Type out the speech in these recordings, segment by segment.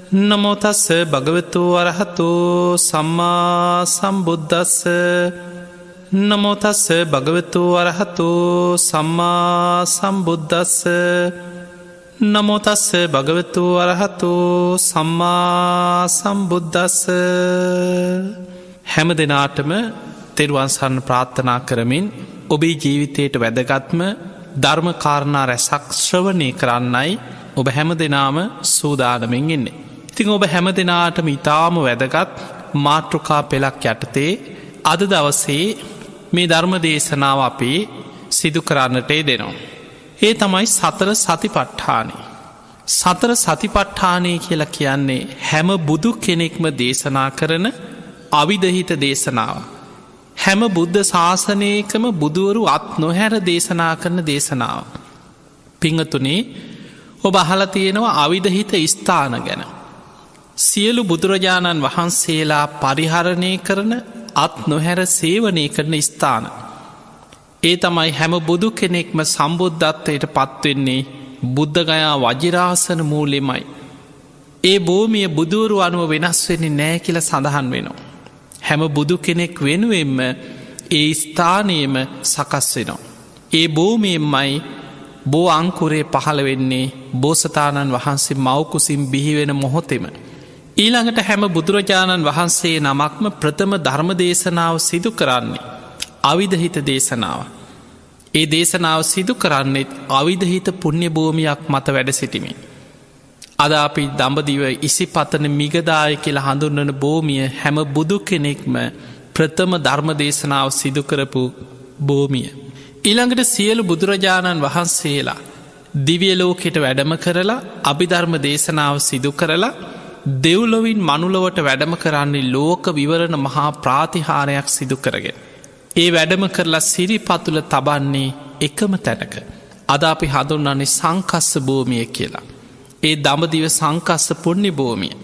නමෝතස්ස භගවතු වරහතු සම්මා සම්බුද්දස්ස නමෝතස්ස භගවතු වරහතු සම්මා සම්බුද්දස්ස නමෝතස්ස භගවතු වරහතු සම්මා සම්බුද්දස්ස. හැම දෙනාටම තෙරුවන් සරණ ප්‍රාර්ථනා කරමින් ඔබේ ජීවිතයට වැදගත්ම ධර්ම කාරණා රැසක් ශ්‍රවණය කරන්නයි ඔබ හැම දෙනාම සූදානමින් ඉන්නේ. ඉතින් ඔබ හැම දෙනාටම ඉතාම වැදගත් මාතෘකා පෙළක් යටතේ අද දවසේ මේ ධර්ම දේශනාව අපි සිදු කරන්නට දෙනවා. ඒ තමයි සතර සතිපට්ඨානය. සතර සතිපට්ඨානය කියලා කියන්නේ හැම බුදු කෙනෙක්ම දේශනා කරන අවිදහිත දේශනාව. හැම බුද්ධ ශාසනයකම බුදුවරු අත් නොහැර දේශනා කරන දේශනාව. පිංහතුනේ ඔබ අහලා තියෙනවා අවිදහිත ස්ථාන ගැන. සියලු බුදුරජාණන් වහන්සේලා පරිහරණය කරන අත් නොහැර සේවනය කරන ස්ථාන. ඒ තමයි හැම බුදු කෙනෙක්ම සම්බුද්ධත්වයට පත්වෙන්නේ බුද්ධගයා වජිරාසන මූලෙමයි. ඒ භූමිය බුදුවරු අනුව වෙනස් වෙන්නේ නෑ කියල සඳහන් වෙනවා. හැම බුදු කෙනෙක් වෙනුවෙන්ම ඒ ස්ථානයම සකස් වෙනවා. ඒ භූමියෙන්මයි බෝ අංකුරේ පහළ වෙන්නේ බෝසතාණන් වහන්සේ මවකුසින් බිහිවෙන මොහොතෙම. ඊළඟට හැම බුදුරජාණන් වහන්සේ නමක්ම ප්‍රථම ධර්ම දේශනාව සිදු කරන්නේ අවිදහිත දේශනාව. ඒ දේශනාව සිදු කරන්නෙත් අවිදහිත පුුණ්‍ය භූමියක් මත වැඩ සිටිමින්. අද අපි දඹදිව ඉසිපතන මිගදාය කියලා හඳුන්වන භූමිය හැම බුදු කෙනෙක්ම ප්‍රථම ධර්ම දේශනාව සිදු කරපු භූමිය. ඊළඟට සියලු බුදුරජාණන් වහන්සේලා දිවියලෝකෙට වැඩම කරලා අභිධර්ම දේශනාව සිදු කරලා දෙව්ලොවින් මනුලොවට වැඩම කරන්නේ ලෝක විවරණ මහා ප්‍රාතිහාරයක් සිදු කරගෙන. ඒ වැඩම කරලා සිරිපතුල තබන්නේ එකම තැනක. අද අපි හඳුන්වන්නේ සංකස්ස භූමිය කියලා. ඒ දඹදිව සංකස්ස පුුණ්‍ය භූමිය.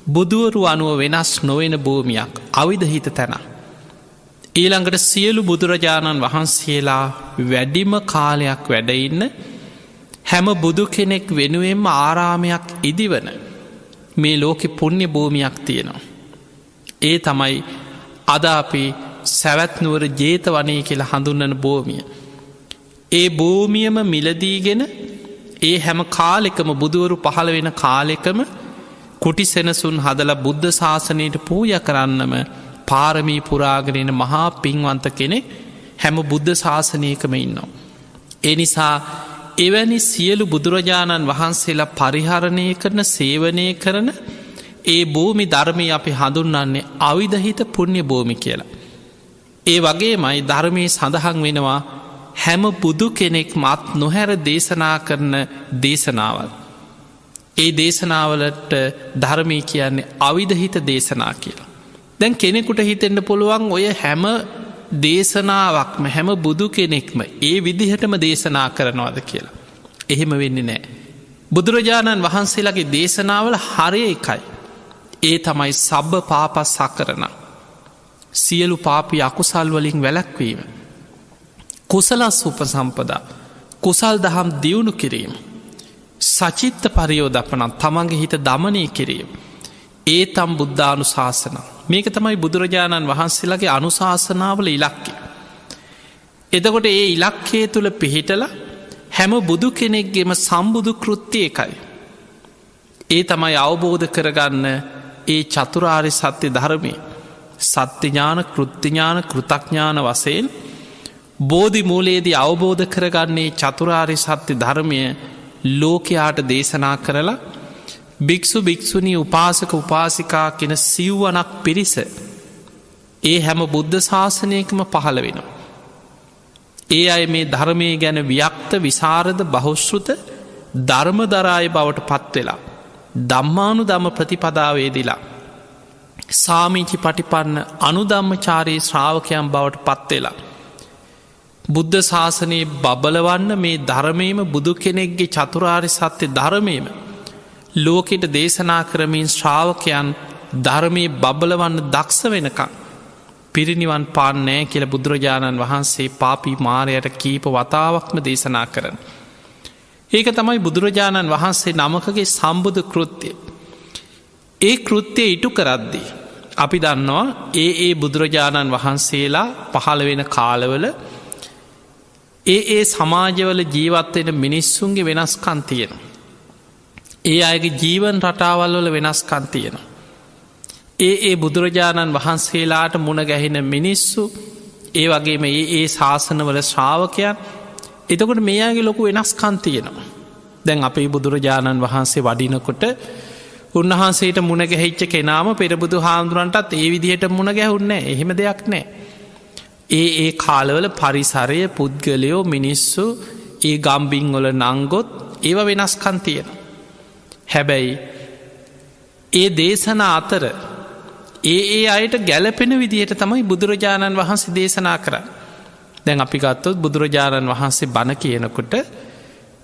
බුදුවරු අනුව වෙනස් නොවෙන භූමියක් අවිදහිත තැන. ඊළඟට සියලු බුදුරජාණන් වහන්සේලා වැඩිම කාලයක් වැඩඉන්න හැම බුදු කෙනෙක් වෙනුවෙන්ම ආරාමයක් ඉදිවන මේ ලෝකෙ පුුණ්‍ය භූමියක් තියෙනවා. ඒ තමයි අද අපි සැවැත්නුවර ජේත වනය කියලා හඳුන්නන භූමිය. ඒ භූමියම මිලදීගෙන ඒ හැම කාලෙකම බුදුවරු පහළ වෙන කාලෙකම කුටි සෙනසුන් හදල බුද්ධ ශාසනයට පූජ කරන්නම පාරමී පුරාගෙනෙන මහා පින්වන්ත කෙනෙක් හැම බුද්ධ ශාසනයකම ඉන්නවා. ඒ නිසා එවැනි සියලු බුදුරජාණන් වහන්සේලා පරිහරණය කරන සේවනය කරන ඒ භූමි ධර්මය අපි හඳුන්වන්නේ අවිදහිත පුුණ්‍ය භූමි කියලා. ඒ වගේමයි ධර්මය සඳහන් වෙනවා හැම බුදු කෙනෙක් මත් නොහැර දේශනා කරන දේශනාවල්. ඒ දේශනාවලට ධර්මය කියන්නේ අවිදහිත දේශනා කියලා. දැන් කෙනෙකුට හිතෙන්න්න පුළුවන් ඔය හැම දේශනාවක්ම හැම බුදු කෙනෙක්ම ඒ විදිහටම දේශනා කරනවාද කියලා. එහෙම වෙන්නේ නෑ. බුදුරජාණන් වහන්සේලාගේ දේශනාවල හරය එකයි. ඒ තමයි සබ්බ පාපස් සකරන. සියලු පාපි අකුසල් වලින් වැළැක්වීම. කුසලස් උපසම්පදා කුසල් දහම් දියුණු කිරීම. සචිත්ත පරියෝදපනත් තමන්ගේ හිත දමනය කිරීම. ඒ තම් බුද්ධානු ශාසන. මේක තමයි බුදුරජාණන් වහන්සේලාගේ අනුශාසනාවල ඉලක්කය. එතකොට ඒ ඉලක්කය තුළ පිහිටල හැම බුදු කෙනෙක්ගෙම සම්බුදු කෘත්තිය එකයි. ඒ තමයි අවබෝධ කරගන්න ඒ චතුරාරි සත්‍ය ධර්මය සත්‍යඥාන කෘත්තිඥාන කෘතඥාන වසයෙන් බෝධි මූලයේදී අවබෝධ කරගන්නේ චතුරාරි සත්‍ය ධර්මය ලෝකයාට දේශනා කරලා භික්‍ෂු භික්‍ෂුණී උපාසක උපාසිකා කෙන සිව්වනක් පිරිස ඒ හැම බුද්ධ ශාසනයකම පහළ වෙනවා. ඒ අය මේ ධර්මය ගැන ව්‍යක්ත විසරද බහුශ්ෘත ධර්මදරාය බවට පත්වෙලා ධම්මානු දම්ම ප්‍රතිපදාවේදිලා සාමීචි පටිපන්න අනුධම්මචාරී ශ්‍රාවකයන් බවට පත්වෙලා බුද්ධ ශාසනයේ බබලවන්න මේ ධර්මයම බුදු කෙනෙක්ගේ චතුරාරි සත්‍ය ධර්මයම ලෝකෙට දේශනා කරමින් ශ්‍රාවකයන් ධර්මය බබලවන්න දක්ෂ වෙනකං පිරිනිවන් පාන්නෑ කියල බුදුරජාණන් වහන්සේ පාපී මාරයට කීප වතාවක්ම දේශනා කරන. ඒක තමයි බුදුරජාණන් වහන්සේ නමකගේ සම්බුදු කෘත්‍යය. ඒ කෘත්‍යය ඉටු කරද්දී. අපි දන්නවා ඒ බුදුරජාණන් වහන්සේලා පහළ වෙන කාලවල ඒ සමාජවල ජීවත්වෙන මිනිස්සුන්ගේ වෙනස්කන් තියෙන. ඒ අයගේ ජීවන් රටාවල් වල වෙනස්කන් තියෙන. ඒ බුදුරජාණන් වහන්සේලාට මුණ ගැහෙන මිනිස්සු ඒ වගේම ඒ ශාසනවල ශ්‍රාවකයන් එතකොට මේ අයගේ ලොකු වෙනස්කන් තියෙනවා. දැන් අපේ බුදුරජාණන් වහන්සේ වඩිනකොට උන්වහන්සේට මුණ ගැහිච්ච කෙනාම පෙරබුදු හාමුදුරන්ටත් ඒ විදිහට මුණ ගැහුන්නේ එහෙම දෙයක් නෑ. ඒ කාලවල පරිසරය පුද්ගලයෝ මිනිස්සු ඒ ගම්බිංවල නංගොත් ඒව වෙනස්කන් තියෙන. හැබැයි ඒ දේශන අතර ඒ අයට ගැලපෙන විදිහට තමයි බුදුරජාණන් වහන්සේ දේශනා කරන්න. දැන් අපි ගත්තොත් බුදුරජාණන් වහන්සේ බණ කියනකොට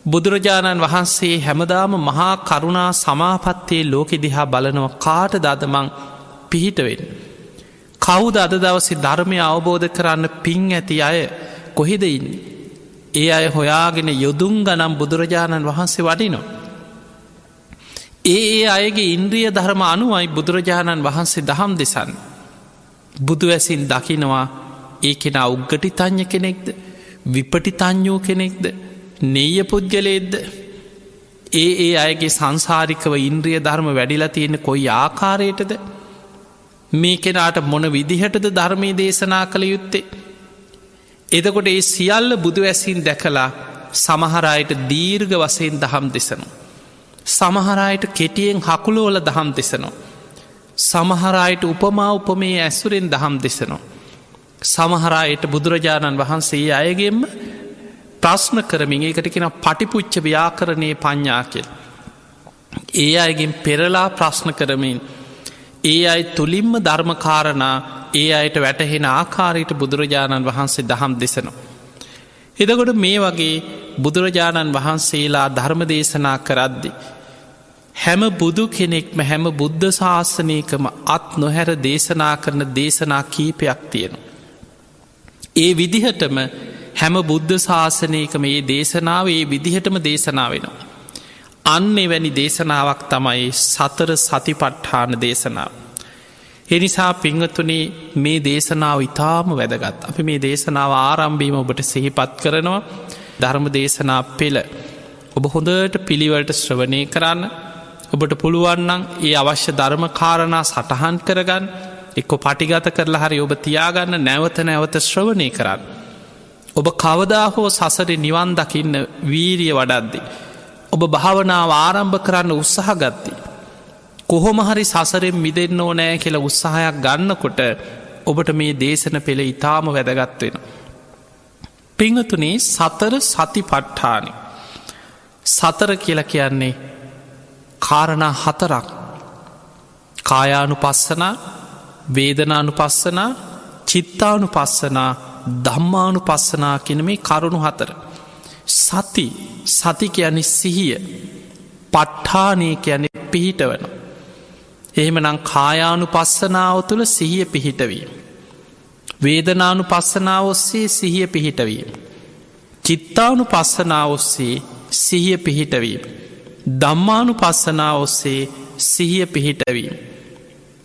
බුදුරජාණන් වහන්සේ හැමදාම මහා කරුණා සමාපත්තයේ ලෝකෙ දිහා බලනව කාට දදමං පිහිටවෙන්. කවුද අද දවසේ ධර්මය අවබෝධ කරන්න පින් ඇති අය කොහෙද ඉන්නේ. ඒ අය හොයාගෙන යොදුන් ගනම් බුදුරජාණන් වහන්සේ වඩිනවා. ඒ අයගේ ඉන්ද්‍රිය ධර්ම අනුවයි බුදුරජාණන් වහන්සේ දහම් දෙසන්න. බුදු ඇසින් දකිනවා ඒ කෙනා උග්ගටි තඥ කෙනෙක්ද විපටි තඥෝ කෙනෙක්ද නෙය පුද්ගලේද්ද ඒ අයගේ සංසාරිකව ඉන්ද්‍රිය ධර්ම වැඩිලා තියෙන කොයි ආකාරයටද මේ කෙනාට මොන විදිහටද ධර්මය දේශනා කළ යුත්තේ. එතකොට ඒ සියල්ල බුදු ඇසින් දැකලා සමහරයට දීර්ඝ වශයෙන් දහම් දෙසනු. සමහරයට කෙටියෙන් හකුලෝල දහම් දෙසනවා. සමහරයට උපමා උපමේ ඇසුරෙන් දහම් දෙසනවා. සමහරයට බුදුරජාණන් වහන්සේ අයගෙන්ම ප්‍රශ්න කරමින් ඒකට කෙන පටිපුච්ච ව්‍යාකරණය පඤ්ඥා කෙල්. ඒ අයගෙන් පෙරලා ප්‍රශ්න කරමින් ඒ අයි තුළින්ම ධර්මකාරණා ඒ අයට වැටහෙන ආකාරයට බුදුරජාණන් වහන්සේ දහම් දෙසනවා. එදකොට මේ වගේ බුදුරජාණන් වහන්සේලා ධර්ම දේශනා කරද්දි. හැම බුදු කෙනෙක්ම හැම බුද්ධ ශාසනයකම අත් නොහැර දේශනා කරන දේශනා කීපයක් තියෙන. ඒ විදිහටම හැම බුද්ධ ශාසනයකම ඒ දේශනාව ඒ විදිහටම දේශනා වෙනවා. අන්න එවැනි දේශනාවක් තමයි සතර සතිපට්ඨාන දේශනාව. එනිසා පිංහතුනේ මේ දේශනාව ඉතාම වැදගත්. අපි මේ දේශනාව ආරම්භීම ඔබට සිහිපත් කරනවා. ධර්ම දේශනා පෙළ ඔබ හොඳට පිළිවලට ශ්‍රවණය කරන්න. ඔබට පුළුවන්නම් ඒ අවශ්‍ය ධර්ම කාරණා සටහන් කරගන්න එක්කො පටිගත කරලා හරි ඔබ තියාගන්න නැවත නැවත ශ්‍රවණය කරන්න. ඔබ කවදා හෝ සසරේ නිවන් දකින්න වීරිය වඩද්දි. ඔබ භාවනාව ආරම්භ කරන්න උත්සාහ ගත්ති. කොහොම හරි සසරෙන් මිදෙන්න ඕනෑ කියලා උත්සාහයක් ගන්නකොට ඔබට මේ දේශන පෙළ ඉතාම වැදගත්වෙන. පිංහතුනේ සතර සතිපට්ඨානි. සතර කියල කියන්නේ කාරණා හතරක්. කායානු පස්සනා වේදනානු පස්සනා චිත්තානු පස්සනා ධම්මානු පස්සනා කියන මේ කරුණු හතර. සති කියන්නේ සිහිය පට්ඨානය කියන්නේ පිහිටවන. එහෙමනම් කායානු පස්සනාව තුළ සිහිය පිහිටවීම. වේදනානු පස්සනාව ඔස්සේ සිහිය පිහිටවීම. චිත්තානු පස්සනාව ඔස්සේ සිහිය පිහිටවීම. ධම්මානු පස්සනාව ඔස්සේ සිහිය පිහිටවීම.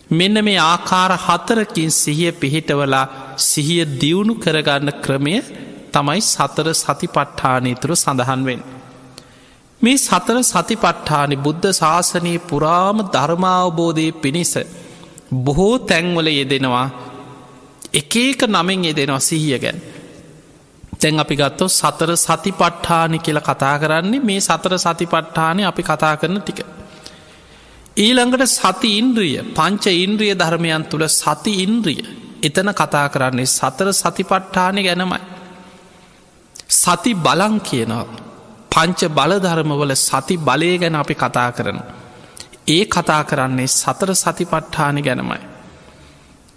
මෙන්න මේ ආකාර හතරකින් සිහිය පිහිටවලා සිහිය දියුණු කරගන්න ක්‍රමය තමයි සතර සතිපට්ඨානය තුළ සඳහන් වෙන්. මේ සතර සතිපට්ඨානි බුද්ධ ශාසනයේ පුරාම ධර්මාවබෝධය පිණිස බොහෝ තැන්වල යෙදෙනවා. එක නමින් යෙදෙනවා සිහිය ගැන. තැන් අපි ගත්තෝ සතර සතිපට්ඨානි කියල කතා කරන්නේ මේ සතර සතිපට්ඨානය අපි කතා කරන ටික. ඊළඟට සති ඉන්ද්‍රිය පංච ඉන්ද්‍රිය ධර්මයන් තුළ සති ඉන්ද්‍රිය එතන කතා කරන්නේ සතර සතිපට්ඨානය ගැනමයි. සති බලං කියනවා. පංච බලධර්මවල සති බලය ගැන අපි කතා කරන. ඒ කතා කරන්නේ සතර සතිපට්ඨානය ගැනමයි.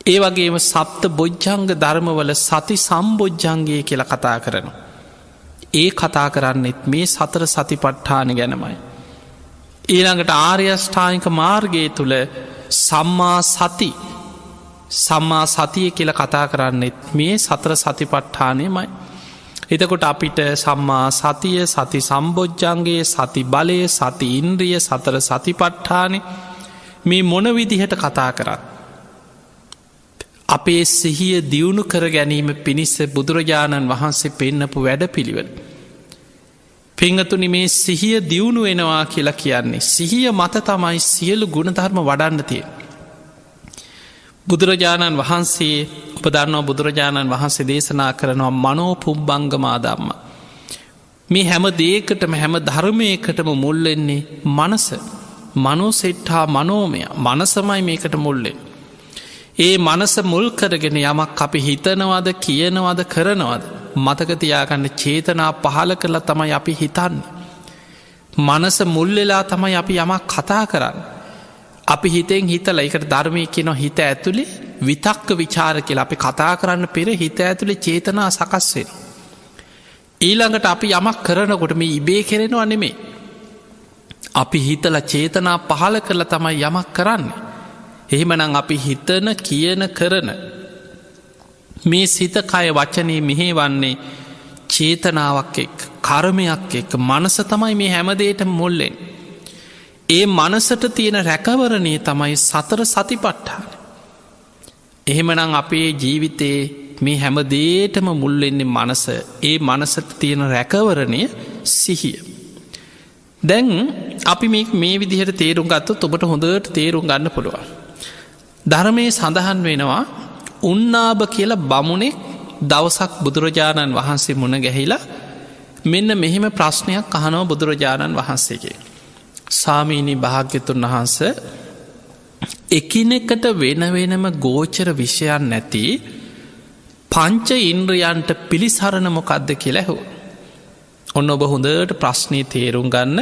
ඒ වගේම සප්ත බොජ්ජංග ධර්මවල සති සම්බොජ්ජංගය කියලා කතා කරන. ඒ කතා කරන්නෙත් මේ සතර සතිපට්ඨාන ගැනමයි. ඊළඟට ආර්යෂ්ඨායික මාර්ගය තුළ සම්මා සතිය කියල කතා කරන්නෙත් මේ සතර සතිපට්ඨානයමයි. එතකොට අපිට සම්මා සතිය සති සම්බොජ්ජන්ගේ සති බලය සති ඉන්ද්‍රිය සතර සතිපට්ඨානය මේ මොන විදිහට කතා කරත් අපේ සිහිය දියුණු කර ගැනීම පිණිස්ස බුදුරජාණන් වහන්සේ පෙන්නපු වැඩ පිළිවෙල. පිංහතුනි මේ සිහිය දියුණු වෙනවා කියලා කියන්නේ. සිහිය මත තමයි සියලු ගුණධර්ම වඩන්න තිය. බුදුරජාණන් වහන්සේ උපදන්නවා බුදුරජාණන් වහන්සේ දේශනා කරනවා මනෝ පුම්බංගමාදම්ම. මේ හැම දේකටම හැම ධර්මයකටම මුල්ලෙන්නේ මනස. මනෝසෙට්හා මනෝමය මනසමයි මේකට මුල්ලෙන්. ඒ මනස මුල් කරගෙන යමක් අපි හිතනවද කියනවද කරනවද මතකතියාගන්න චේතනා පහල කරලා තමයි අපි හිතන්න. මනස මුල්වෙලා තමයි අපි යමක් කතා කරන්න. අපි හිතෙන් හිතල එකට ධර්මය කියන හිත ඇතුළේ විතක්ක විචාර කියලා අපි කතා කරන්න පෙර හිත ඇතුළේ චේතනා සකස්වෙන. ඊළඟට අපි යමක් කරනකොට මේ ඉබේ කෙරෙනවා නෙමේ. අපි හිතල චේතනා පහල කරලා තමයි යමක් කරන්න. එහෙමනම් අපි හිතන කියන කරන මේ සිත කය වචනය මෙහේ වන්නේ චේතනාවක් එක් කර්මයක් එක් මනස තමයි මේ හැමදේට මුල්ලෙන්. ඒ මනසට තියෙන රැකවරණය තමයි සතර සතිපට්ඨාන. එහෙමනම් අපේ ජීවිතයේ මේ හැමදේටම මුල්වෙන්නේ මනස. ඒ මනසට තියෙන රැකවරණය සිහිය. දැන් අපි මේ විදිහට තේරුම් ගත්තොත් ඔබට හොඳට තේරුම් ගන්න පුළුවන්. ධර්මයේ සඳහන් වෙනවා උන්නාභ කියලා බමුණෙක් දවසක් බුදුරජාණන් වහන්සේ මුණ ගැහිලා මෙන්න මෙහෙම ප්‍රශ්නයක් අහනව බුදුරජාණන් වහන්සේගේ. ස්වාමීනි භාග්‍යතුන් වහන්ස එකිනෙකට වෙන වෙනම ගෝචර විෂයන් නැති පංච ඉන්ද්‍රයන්ට පිළිසරණ මොකක්ද කියලා හෝ. ඔන්න ඔබ හොඳට ප්‍රශ්නය තේරුම් ගන්න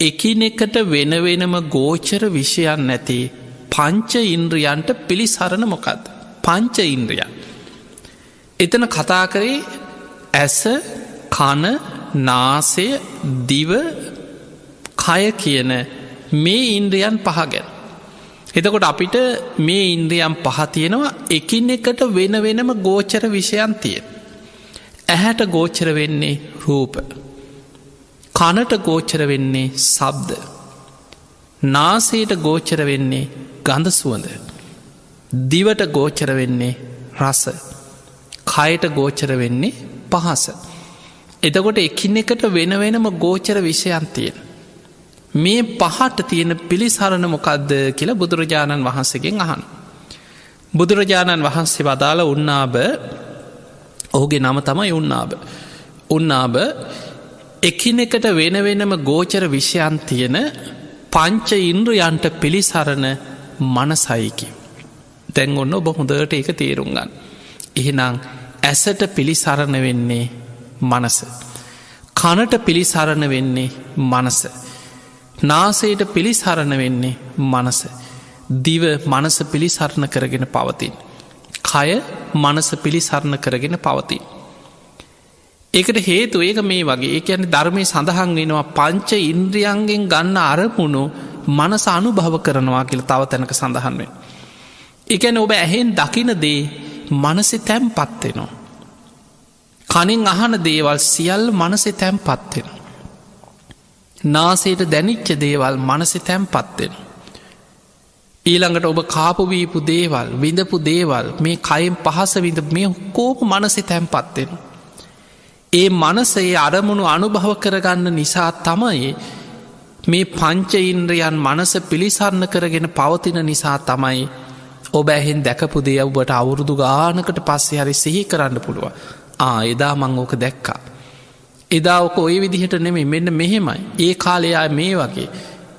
එකිනෙකට වෙන වෙනම ගෝචර විෂයන් නැති පංච ඉන්ද්‍රයන්ට පිළිසරණ මොකක්ද. පංච ඉන්ද්‍රයන්. එතන කතා කරේ ඇස කන නාසය දිව කය කියන මේ ඉන්ද්‍රයන් පහ ගැන. එතකොට අපිට මේ ඉන්ද්‍රයන් පහ තියෙනවා එකින් එකට වෙන වෙනම ගෝචර විෂයන් තියෙන. ඇහැට ගෝචර වෙන්නේ රූප. කනට ගෝචර වෙන්නේ ශබ්ද. නාසයට ගෝචර වෙන්නේ ගඳ සුවඳ. දිවට ගෝචර වෙන්නේ රස. කයට ගෝචර වෙන්නේ පහස. එතකොට එකින් එකට වෙන වෙනම ගෝචර විෂයන් තියෙන. මේ පහට තියෙන පිළිසරණ මොකක්ද කියලා බුදුරජාණන් වහන්සේගෙන් අහන. බුදුරජාණන් වහන්සේ වදාළ උන්නාභ ඔහුගේ නම තමයි උන්නාභ. උන්නාභ එකිනෙකට වෙන වෙනම ගෝචර විෂයන් තියෙන පංච ඉන්ද්‍රයන්ට පිළිසරණ මනසයිකි. දැන් ඔන්න ඔබ හොඳට ඒක තේරුම් ගන්න. එහෙනම් ඇසට පිළිසරණ වෙන්නේ මනස. කනට පිළිසරණ වෙන්නේ මනස. නාසයට පිළිසරණ වෙන්නේ මනස. දිව මනස පිළිසරණ කරගෙන පවතින්. කය මනස පිළිසරණ කරගෙන පවතින්. ඒකට හේතු ඒක මේ වගේ ඒ ඇන ධර්මය සඳහන් වෙනවා පංච ඉන්ද්‍රියන්ගෙන් ගන්න අරමුණු මනස අනුභව කරනවා කියල තව තැනක සඳහන්වෙන්. එකන ඔබ ඇහෙන් දකින දේ මනසෙ තැම් පත්වෙනවා. කනින් අහන දේවල් සියල් මනසෙ තැම් පත්වෙන. නාසයට දැනිච්ච දේවල් මනසෙ තැම් පත්වෙන. ඊළඟට ඔබ කාපුවීපු දේවල් විඳපු දේවල් මේ කයින් පහස විඳ මේ කෝප මනසෙ තැම් පත්වෙන. ඒ මනසේ අරමුණු අනුභව කරගන්න නිසා තමයි මේ පංච ඉන්ද්‍රයන් මනස පිළිසරණ කරගෙන පවතින නිසා තමයි ඔබ ඇහෙන් දැකපු දේ ඔබට අවුරුදු ගානකට පස්සේ හරි සිහි කරන්න පුළුව. එදා මං ඕක දැක්කා. එදා ඕක ඔය විදිහට නෙමේ මෙන්න මෙහෙමයි. ඒ කාලයා මේ වගේ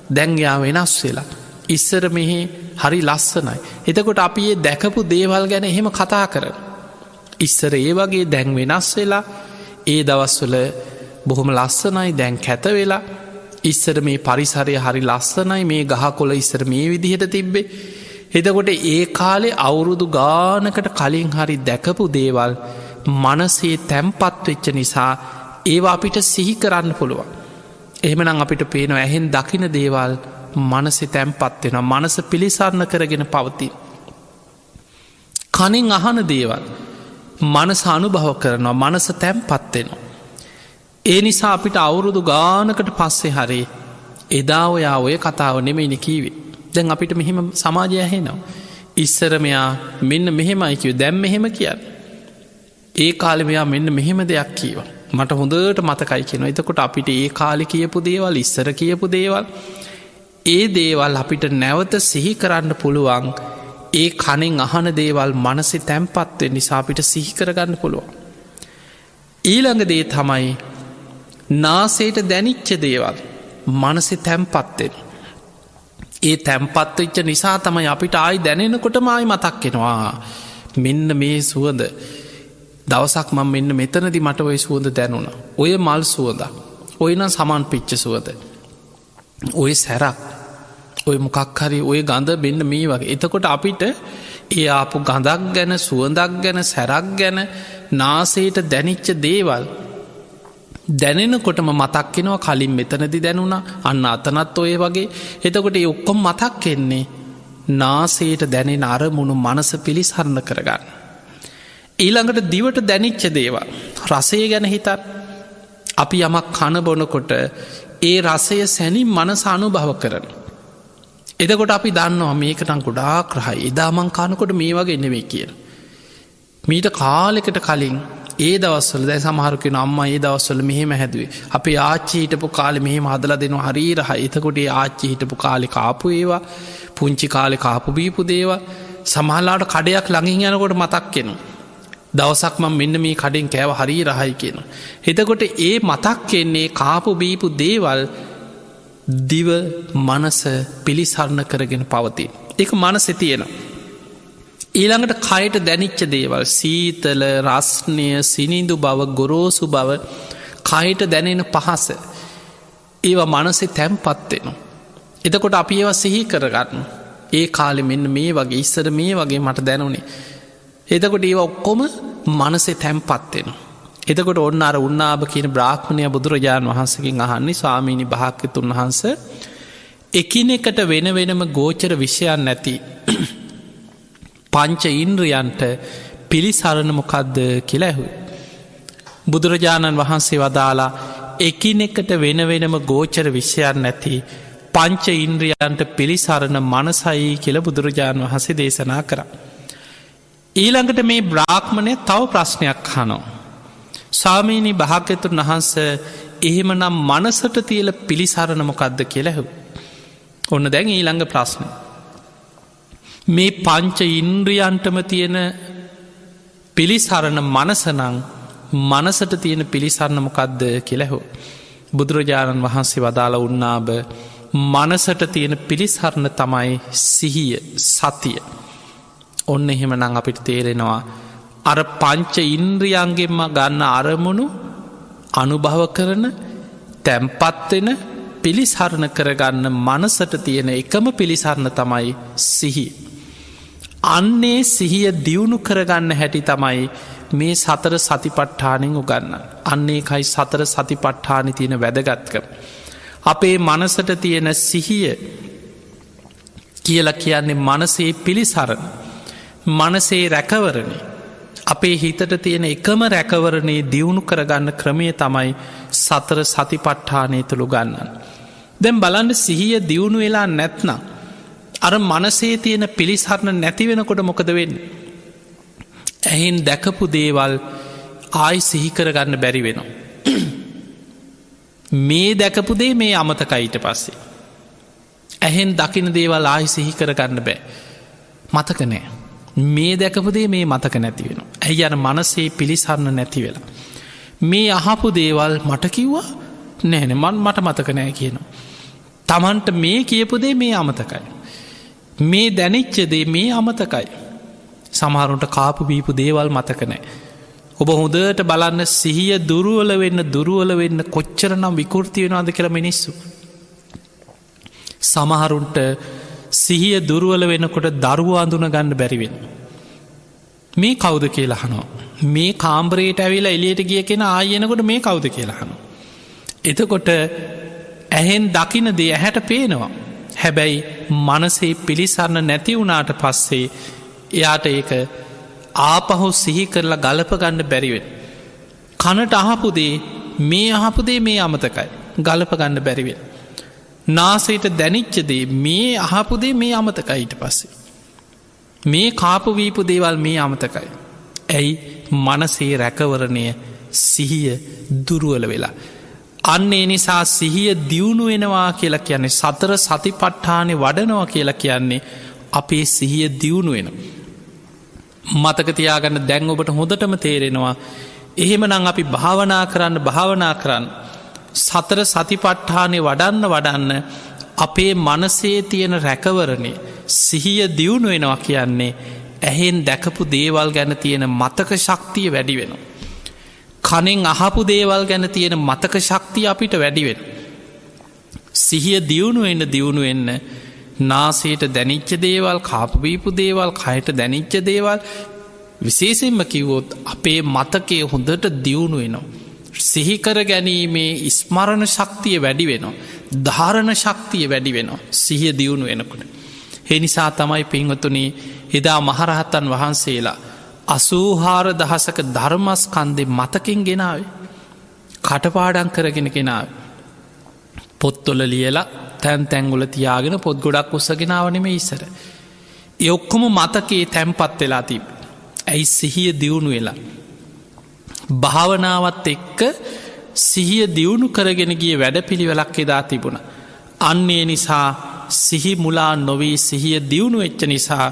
දැන්යා වෙනස් වෙලා. ඉස්සර මෙහෙ හරි ලස්සනයි. එතකොට අපි ඒ දැකපු දේවල් ගැන එහෙම කතා කර. ඉස්සර ඒ වගේ දැන් වෙනස් වෙලා ඒ දවස්වල බොහොම ලස්සනයි දැන් කැත වෙලා ඉස්සර මේ පරිසරය හරි ලස්සනයි මේ ගහ කොළ ඉස්සර මේ විදිහට තිබ්බේ. එතකොට ඒ කාලේ අවුරුදු ගානකට කලින් හරි දැකපු දේවල් මනසේ තැම්පත් වෙච්ච නිසා ඒවා අපිට සිහි කරන්න පුළුවන්. එහෙමනම් අපිට පේනවා ඇහෙන් දකින දේවල් මනසේ තැම්පත් වෙනවා මනස පිළිසරණ කරගෙන පවතින. කනින් අහන දේවල් මනස අනුභව කරනවා මනස තැම්පත්වෙනවා. ඒ නිසා අපිට අවුරුදු ගානකට පස්සේ හරි එදා ඔයා ඔය කතාව නෙමෙයිනි කීවේ. දැන් අපිට මෙහෙම සමාජය ඇහෙනවා. ඉස්සර මෙයා මෙන්න මෙහෙමයි කිව්වේ දැන් මෙහෙම කියන්නේ. ඒ කාලේ මෙයා මෙන්න මෙහෙම දෙයක් කීවා. මට හොඳට මතකයි කියනවා. එතකොට අපිට ඒ කාලේ කියපු දේවල් ඉස්සර කියපු දේවල් ඒ දේවල් අපිට නැවත සිහි කරන්න පුළුවන්. ඒ කණෙන් අහන දේවල් මනසේ තැම්පත් වෙන නිසා අපිට සිහි කරගන්න පුළුවන්. ඊළඟ දේ තමයි නාසයට දැනිච්ච දේවල් මනසේ තැම්පත් වෙන. ඒ තැම්පත් වෙච්ච නිසා තමයි අපිට ආයි දැනෙනකොටම ආයි මතක් වෙනවා. මෙන්න මේ සුවඳ දවසක් මම මෙන්න මෙතනදි මට ওই සුවඳ දැනුණා. ඔය මල් සුවඳ. ඔය නම් සමන් පිච්ච සුවඳ. ඔය සැරක්. ඔය මොකක් හරි ඔය ගඳ මෙන්න මේ වගේ. එතකොට අපිට ඒ ආපු ගඳක් ගැන සුවඳක් ගැන සැරක් ගැන නාසයට දැනිච්ච දේවල් දැනෙනකොටම මතක් වෙනවා කලින් මෙතනදි දැනුණා. අන්න අතනත් ඔය වගේ. එතකොට ඒ ඔක්කොම මතක් වෙන්නේ නාසයට දැනෙන අරමුණු මනස පිළිසරණ කරගන්න. ඊළඟට දිවට දැනිච්ච දේවල් රසය ගැන හිතත් අපි යමක් කන බොනකොට ඒ රසය සැනින් මනස අනුභව කරන. එතකොට අපි දන්නවා මේකටන් ගොඩාක් රහයි. එදා මං කනකොට මේ වගේ නෙවෙයි කියලා. මීට කාලෙකට කලින් ඒ දවස්වල දැන් සමහරු කෙනා අම්මා ඒ දවස්වල මෙහෙම හැදුවේ. අපේ ආච්චි හිටපු කාලේ මෙහෙම හදලා දෙනවා හරි රහයි. එතකොට ඒ ආච්චි හිටපු කාලේ කාපු ඒවා, පුංචි කාලේ කාපු බීපු දේවල් සමහරලාට කඩයක් ළඟින් යනකොට මතක් වෙනවා. දවසක් මම මෙන්න මේ කඩෙන් කෑව හරි රහයි කියනවා. එතකොට ඒ මතක් වෙන්නේ කාපු බීපු දේවල් දිව මනස පිළිසරණ කරගෙන පවතින. ඒක මනසේ තියෙනවා. ඊළඟට කයට දැනිච්ච දේවල් සීතල රස්නය සිනිඳු බව ගොරෝසු බව කයට දැනෙන පහස ඒවා මනසේ තැම්පත් වෙනවා. එතකොට අපි ඒවා සිහි කරගන්න. ඒ කාලෙ මෙන්න මේ වගේ ඉස්සර මේ වගේ මට දැනුනේ. එතකොට ඒවා ඔක්කොම මනසේ තැම්පත් වෙනවා. එතකොට ඔන්න අර උන්නාභ කියන බ්‍රාහ්මණයා බුදුරජාණන් වහන්සේගෙන් අහන්නේ ස්වාමීනි භාග්‍යවතුන් වහන්සේ එකිනෙකට වෙන වෙනම ගෝචර විෂයන් නැති පංච ඉන්ද්‍රියන්ට පිළිසරණ මොකද්ද කියලා ඇහුවේ. බුදුරජාණන් වහන්සේ වදාලා එකිනෙකට වෙන වෙනම ගෝචර විෂයන් නැති පංච ඉන්ද්‍රියන්ට පිළිසරණ මනසයි කියලා බුදුරජාණන් වහන්සේ දේශනා කරා. ඊළඟට මේ බ්‍රාහ්මණය තව ප්‍රශ්නයක් අහනවා. ස්වාමීනි භාග්‍යවතුන් වහන්සේ එහෙමනම් මනසට තියල පිළිසරණ මොකද්ද කියලා ඇහුවා. ඔන්න දැන් ඊළඟ ප්‍රශ්නේ. මේ පංච ඉන්ද්‍රියන්ටම තියෙන පිළිසරණ මනසනං මනසට තියෙන පිළිසරණ මොකක්ද කෙලෙහෝ. බුදුරජාණන් වහන්සේ වදාළ උන්නාබ මනසට තියෙන පිළිසරණ තමයි සිහිය සතිය. ඔන්න එහෙම නං අපිට තේරෙනවා අර පංච ඉන්ද්‍රියන්ගෙන්ම ගන්න අරමුණු අනුභව කරන තැම්පත්වෙන පිළිසරණ කරගන්න මනසට තියෙන එකම පිළිසරණ තමයි සිහි. අන්නේ සිහිය දියුණු කරගන්න හැටි තමයි මේ සතර සතිපට්ඨානෙන් උගන්න. අන්නේ කයි සතර සතිපට්ඨානෙ තියෙන වැදගත්කම. අපේ මනසට තියෙන සිහිය කියලා කියන්නේ මනසේ පිළිසරණ. මනසේ රැකවරණය. අපේ හිතට තියෙන එකම රැකවරණේ දියුණු කරගන්න ක්‍රමය තමයි සතර සතිපට්ඨානය තුළු ගන්නන්. දැන් බලන්න සිහිය දියුණු වෙලා නැත්නම් අර මනසේ තියෙන පිළිසරණ නැති වෙනකොට මොකද වෙන්නේ? ඇහෙන් දැකපු දේවල් ආයි සිහි කරගන්න බැරි වෙනවා. මේ දැකපු දේ මේ අමතකයි ඊට පස්සේ. ඇහෙන් දකින දේවල් ආයි සිහි කරගන්න බෑ. මතක නෑ. මේ දැකපු දේ මේ මතක නැති වෙනවා. ඇයි අර මනසේ පිළිසරණ නැති වෙලා. මේ අහපු දේවල් මට කිව්වා නෑ නේ මට මතක නෑ කියනවා. තමන්ට මේ කියපු දේ මේ අමතකයි. මේ දැනිච්ච දේ මේ අමතකයි. සමහරුන්ට කාපු බීපු දේවල් මතක නෑ. ඔබ හොඳට බලන්න සිහිය දුරුවල වෙන්න කොච්චරනම් විකෘති වෙනවාද කියලා මිනිස්සු. සමහරුන්ට සිහිය දුරුවල වෙනකොට දරුවා අඳුන ගන්න බැරි වෙනවා. මේ කවුද කියලා අහනවා. මේ කාමරයට ඇවිල්ලා එළියට ගිය කෙනා ආයෙ එනකොට මේ කවුද කියලා අහනවා. එතකොට ඇහෙන් දකින දේ ඇහැට පේනවා. හැබැයි මනසේ පිළිසරණ නැති වුණාට පස්සේ එයාට ඒක ආපහු සිහි කරලා ගලප ගන්න බැරි වෙන. කනට අහපු දේ මේ අහපු දේ මේ අමතකයි. ගලප ගන්න බැරි වෙන. නාසයට දැනිච්චදේ මේ අහපුදේ මේ අමතකයිට පස්සේ. මේ කාපු වීපු දේවල් මේ අමතකයි. ඇයි මනසේ රැකවරණය සිහිය දුරුවල වෙලා. අන්න ඒ නිසා සිහිය දියුණු වෙනවා කියලා කියන්නේ සතර සතිපට්ඨානෙ වඩනවා කියලා කියන්නේ අපේ සිහිය දියුණු වෙන. මතකතියාගන්න දැන් ඔබට හොඳටම තේරෙනවා. එහෙමනම් අපි භාවනා කරන්න සතර සතිපට්ඨානෙ වඩන්න අපේ මනසේ තියෙන රැකවරණය සිහිය දියුණු වෙනවා කියන්නේ ඇහෙන් දැකපු දේවල් ගැන තියෙන මතක ශක්තිය වැඩි වෙනවා. කනෙන් අහපු දේවල් ගැන තියෙන මතක ශක්තිය අපිට වැඩිවෙන. සිහිය දියුණු වෙන්න නාසයට දැනිච්ච දේවල් කාපවීපු දේවල් කයට දැනිච්ච දේවල් විශේෂෙන්ම කිව්වොත් අපේ මතකය හොඳට දියුණු වෙනවා. සිහිකර ගැනීමේ ස්මරණ ශක්තිය වැඩි වෙනවා. ධාරණ ශක්තිය වැඩි වෙනවා සිහිය දියුණු වෙනකොට. ඒ නිසා තමයි පින්වතුනි එදා මහරහතන් වහන්සේලා 84,000ක ධර්මස්කන්ධේ මතකින් ගෙනාවේ. කටපාඩම් කරගෙන ගෙනාවේ. පොත්වල ලියලා තැන් තැන්වල තියාගෙන පොත් ගොඩක් උස්සගෙනාව නෙමෙයි ඉස්සර. ඒ ඔක්කොම මතකයේ තැන්පත් වෙලා තිබ්බේ. ඇයි සිහිය දියුණු වෙලා. භාවනාවත් එක්ක සිහිය දියුණු කරගෙන ගිය වැඩපිළිවෙලක් එදා තිබුණා. අන්න ඒ නිසා සිහි මුලා නොවී සිහිය දියුණු වෙච්ච නිසා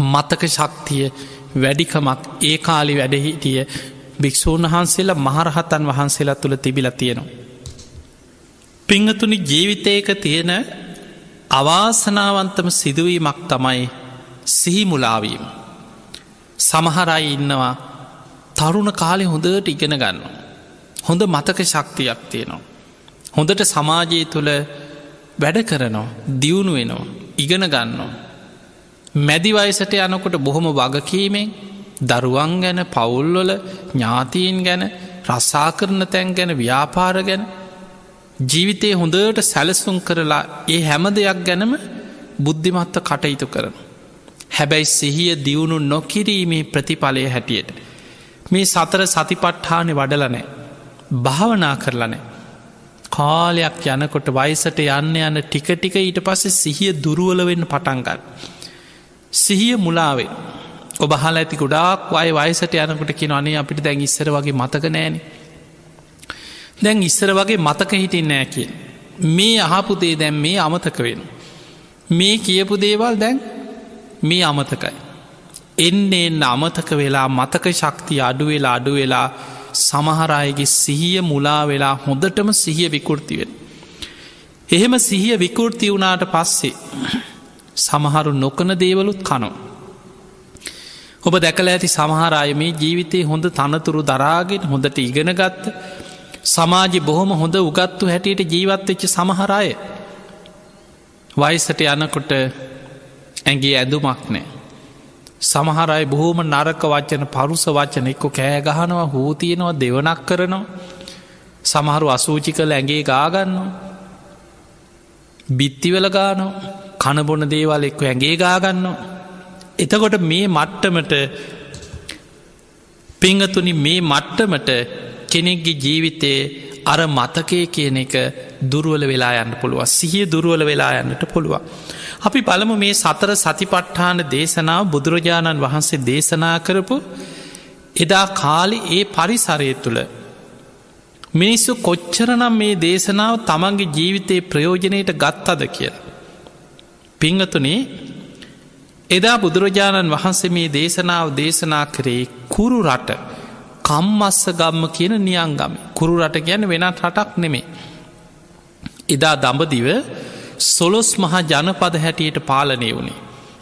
මතක ශක්තිය වැඩිකමක් ඒ කාලි වැඩහිටිය භික්‍ෂූන් වහන්සේලා මහරහතන් වහන්සේලා තුළ තිබිලා තියෙනවා. පිංහතුනි ජීවිතයක තියෙන අවාසනාවන්තම සිදුවීමක් තමයි සිහිමුලාවීම. සමහරයි ඉන්නවා තරුණ කාලෙ හොඳට ඉගෙන ගන්න. හොඳ මතක ශක්තියක් තියෙනවා. හොඳට සමාජය තුළ වැඩ කරනවා දියුණු වෙනවා ඉගෙන ගන්නවා. මැදි වයසට යනකොට බොහොම වගකීමෙන් දරුවන් ගැන පවුල්වල ඥාතීන් ගැන රස්සා කරන තැන් ගැන ව්‍යාපාර ගැන ජීවිතය හොඳට සැලසුම් කරලා ඒ හැම දෙයක් ගැනම බුද්ධිමත්ව කටයුතු කරන. හැබැයි සිහිය දියුණු නොකිරීමේ ප්‍රතිඵලය හැටියට. මේ සතර සතිපට්ඨානෙ වඩලනෑ. භාවනා කරලනෑ. කාලයක් යනකොට වයසට යන්න ටික ටික ඊට පස්සේ සිහිය දුරුවල වෙන්න පටන්ගන්න. සිහිය මුලාවේ ඔබ හල ඇති ගොඩාක් වය වයසට යනකොට කියන අනේ අපිට දැන් ඉස්සර වගේ මතක නෑන. දැන් ඉස්සර වගේ මතක හිටින් නෑ කිය. මේ අහපුදේ දැන් මේ අමතක වෙන. මේ කියපු දේවල් දැන් මේ අමතකයි. එන්නේ අමතක වෙලා මතක ශක්තිය අඩු වෙලා සමහරයගේ සිහිය මුලා වෙලා හොඳටම සිහිය විකෘතිවෙන. එහෙම සිහිය විකෘති වුණාට පස්සේ සමහරු නොකන දේවලුත් කනෝ. ඔබ දැකල ඇති සමහරය මේ ජීවිතයේ හොඳ තනතුරු දරාගෙන හොඳට ඉගෙන ගත්ත සමාජි බොහොම හොඳ උගත්තු හැටියට ජීවත්වෙච්ච සමහරය වයිසට යනකොට ඇගේ ඇඳුමක් නෑ. සමහරයි බොහෝම නරක වච්චන පරුස වච්චන එක්කො කෑගහනවා හූතියනවා දෙවනක් කරනවා. සමහරු අසූචි කළ ඇගේ ගාගන්නවා. බිත්තිවල ගානෝ කණබොන දේවල් එක්ක ඇගේ ගාගන්නවා. එතකොට මේ මට්ටමට පිංගතුනි මේ මට්ටමට කෙනෙක්ගේ ජීවිතයේ අර මතකය කියන එක දුරුවල වෙලා යන්න පුළුවන්. සිහිය දුරුවල වෙලා යන්නට පුළුවන්. අපි බලමු මේ සතර සතිපට්ඨාන දේශනාව බුදුරජාණන් වහන්සේ දේශනා කරපු එදා කාලි ඒ පරිසරය තුළ මිනිස්සු කොච්චරනම් මේ දේශනාව තමන්ගේ ජීවිතයේ ප්‍රයෝජනයට ගත්තද කියලා. පිංගතුනේ එදා බුදුරජාණන් වහන්සේ මේ දේශනාව දේශනා කරේ කුරු රට කම්මස්ස ගම්ම කියන නියංගම. කුරු රට ගැන වෙනත් රටක් නෙමේ. එදා දඹදිව සොලොස් මහා ජනපද හැටියට පාලනය වුණේ.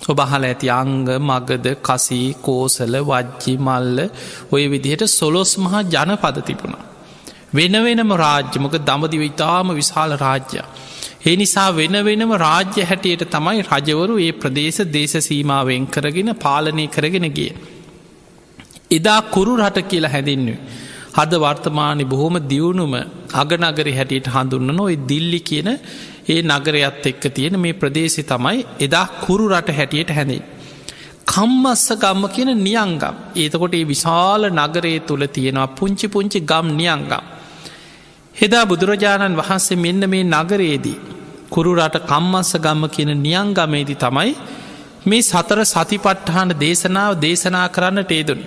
ඔබහල ඇති අංග මගද කසී කෝසල වජ්ජි මල්ල ඔය විදිහට සොලොස් මහා ජනපද තිබුණා. වෙන වෙනම රාජ්‍යමක දඹදිව ඉතාම විශාල රාජ්‍ය. ඒ නිසා වෙන වෙනම රාජ්‍ය හැටියට තමයි රජවරු ඒ ප්‍රදේශ දේශසීමාවෙන් කරගෙන පාලනය කරගෙන ගිය. එදා කුරු රට කියලා හැඳින්වේ. හද වර්තමානි බොහොම දියුණුම අගනගරි හැටියට හඳුන්නන ඔය දිල්ලි කියන ඒ නගරයත් එක්ක තියෙන මේ ප්‍රදේශි තමයි එදා කුරු රට හැටියට හැඳින්. කම්මස්ස ගම්ම කියන නියංගම්. ඒතකොට ඒ විශාල නගරයේ තුළ තියෙනවා පුංචි පුංචි ගම් නියංගම්. එදා බුදුරජාණන් වහන්සේ මෙන්න මේ නගරයේදී කුරුරට කම්මස්ස ගම්ම කියන නියංගමේදී තමයි මේ සතර සතිපට්ඨාන දේශනාව දේශනා කරන්නට ේදුන්.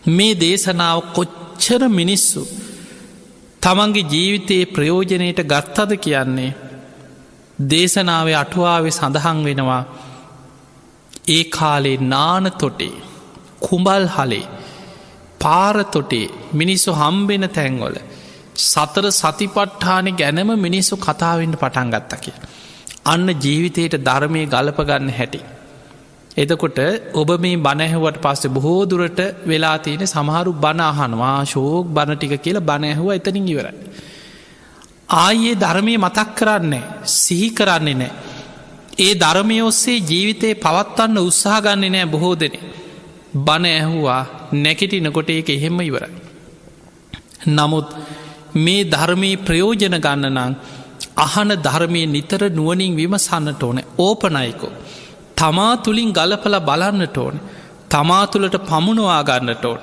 මේ දේශනාව කොච්චර මිනිස්සු තමන්ගේ ජීවිතයේ ප්‍රයෝජනයට ගත්තද කියන්නේ දේශනාවේ අටුවාවේ සඳහන් වෙනවා. ඒ කාලේ නාන තොටේ කුඹල් හලේ පාරතොටේ මිනිස්සු හම්බෙන තැන්වල සතර සතිපට්ඨාන ගැනම මිනිස්සු කතාවෙන්ට පටන් ගත්ත කිය. අන්න ජීවිතයට ධර්මය ගලපගන්න හැටි. එතකොට ඔබ මේ බණැහුවට පස්සේ බොහෝ දුරට වෙලා තියෙන සමහරු බණ අහනවා ශෝක් බණ ටික කියලා බණ ඇහුව එතනින් ඉවරයි. ආයේ ධර්මය මතක් කරන්නේ සිහි කරන්නේ නෑ. ඒ ධර්මය ඔස්සේ ජීවිතේ පවත්වන්න උත්සාහ ගන්නේ නෑ බොහෝ දෙනෙ. බණ ඇහුවා නැකිටිනකොට ඒක එහෙම ඉවරයි. නමුත් මේ ධර්මී ප්‍රයෝජන ගන්න නම් අහන ධර්මය නිතර නුවනින් විමසන්නට ඕන ඕපනයිකෝ. තමා තුළින් ගලපල බලන්නට ඕන. තමා තුළට පමුණවා ගන්නට ඕන.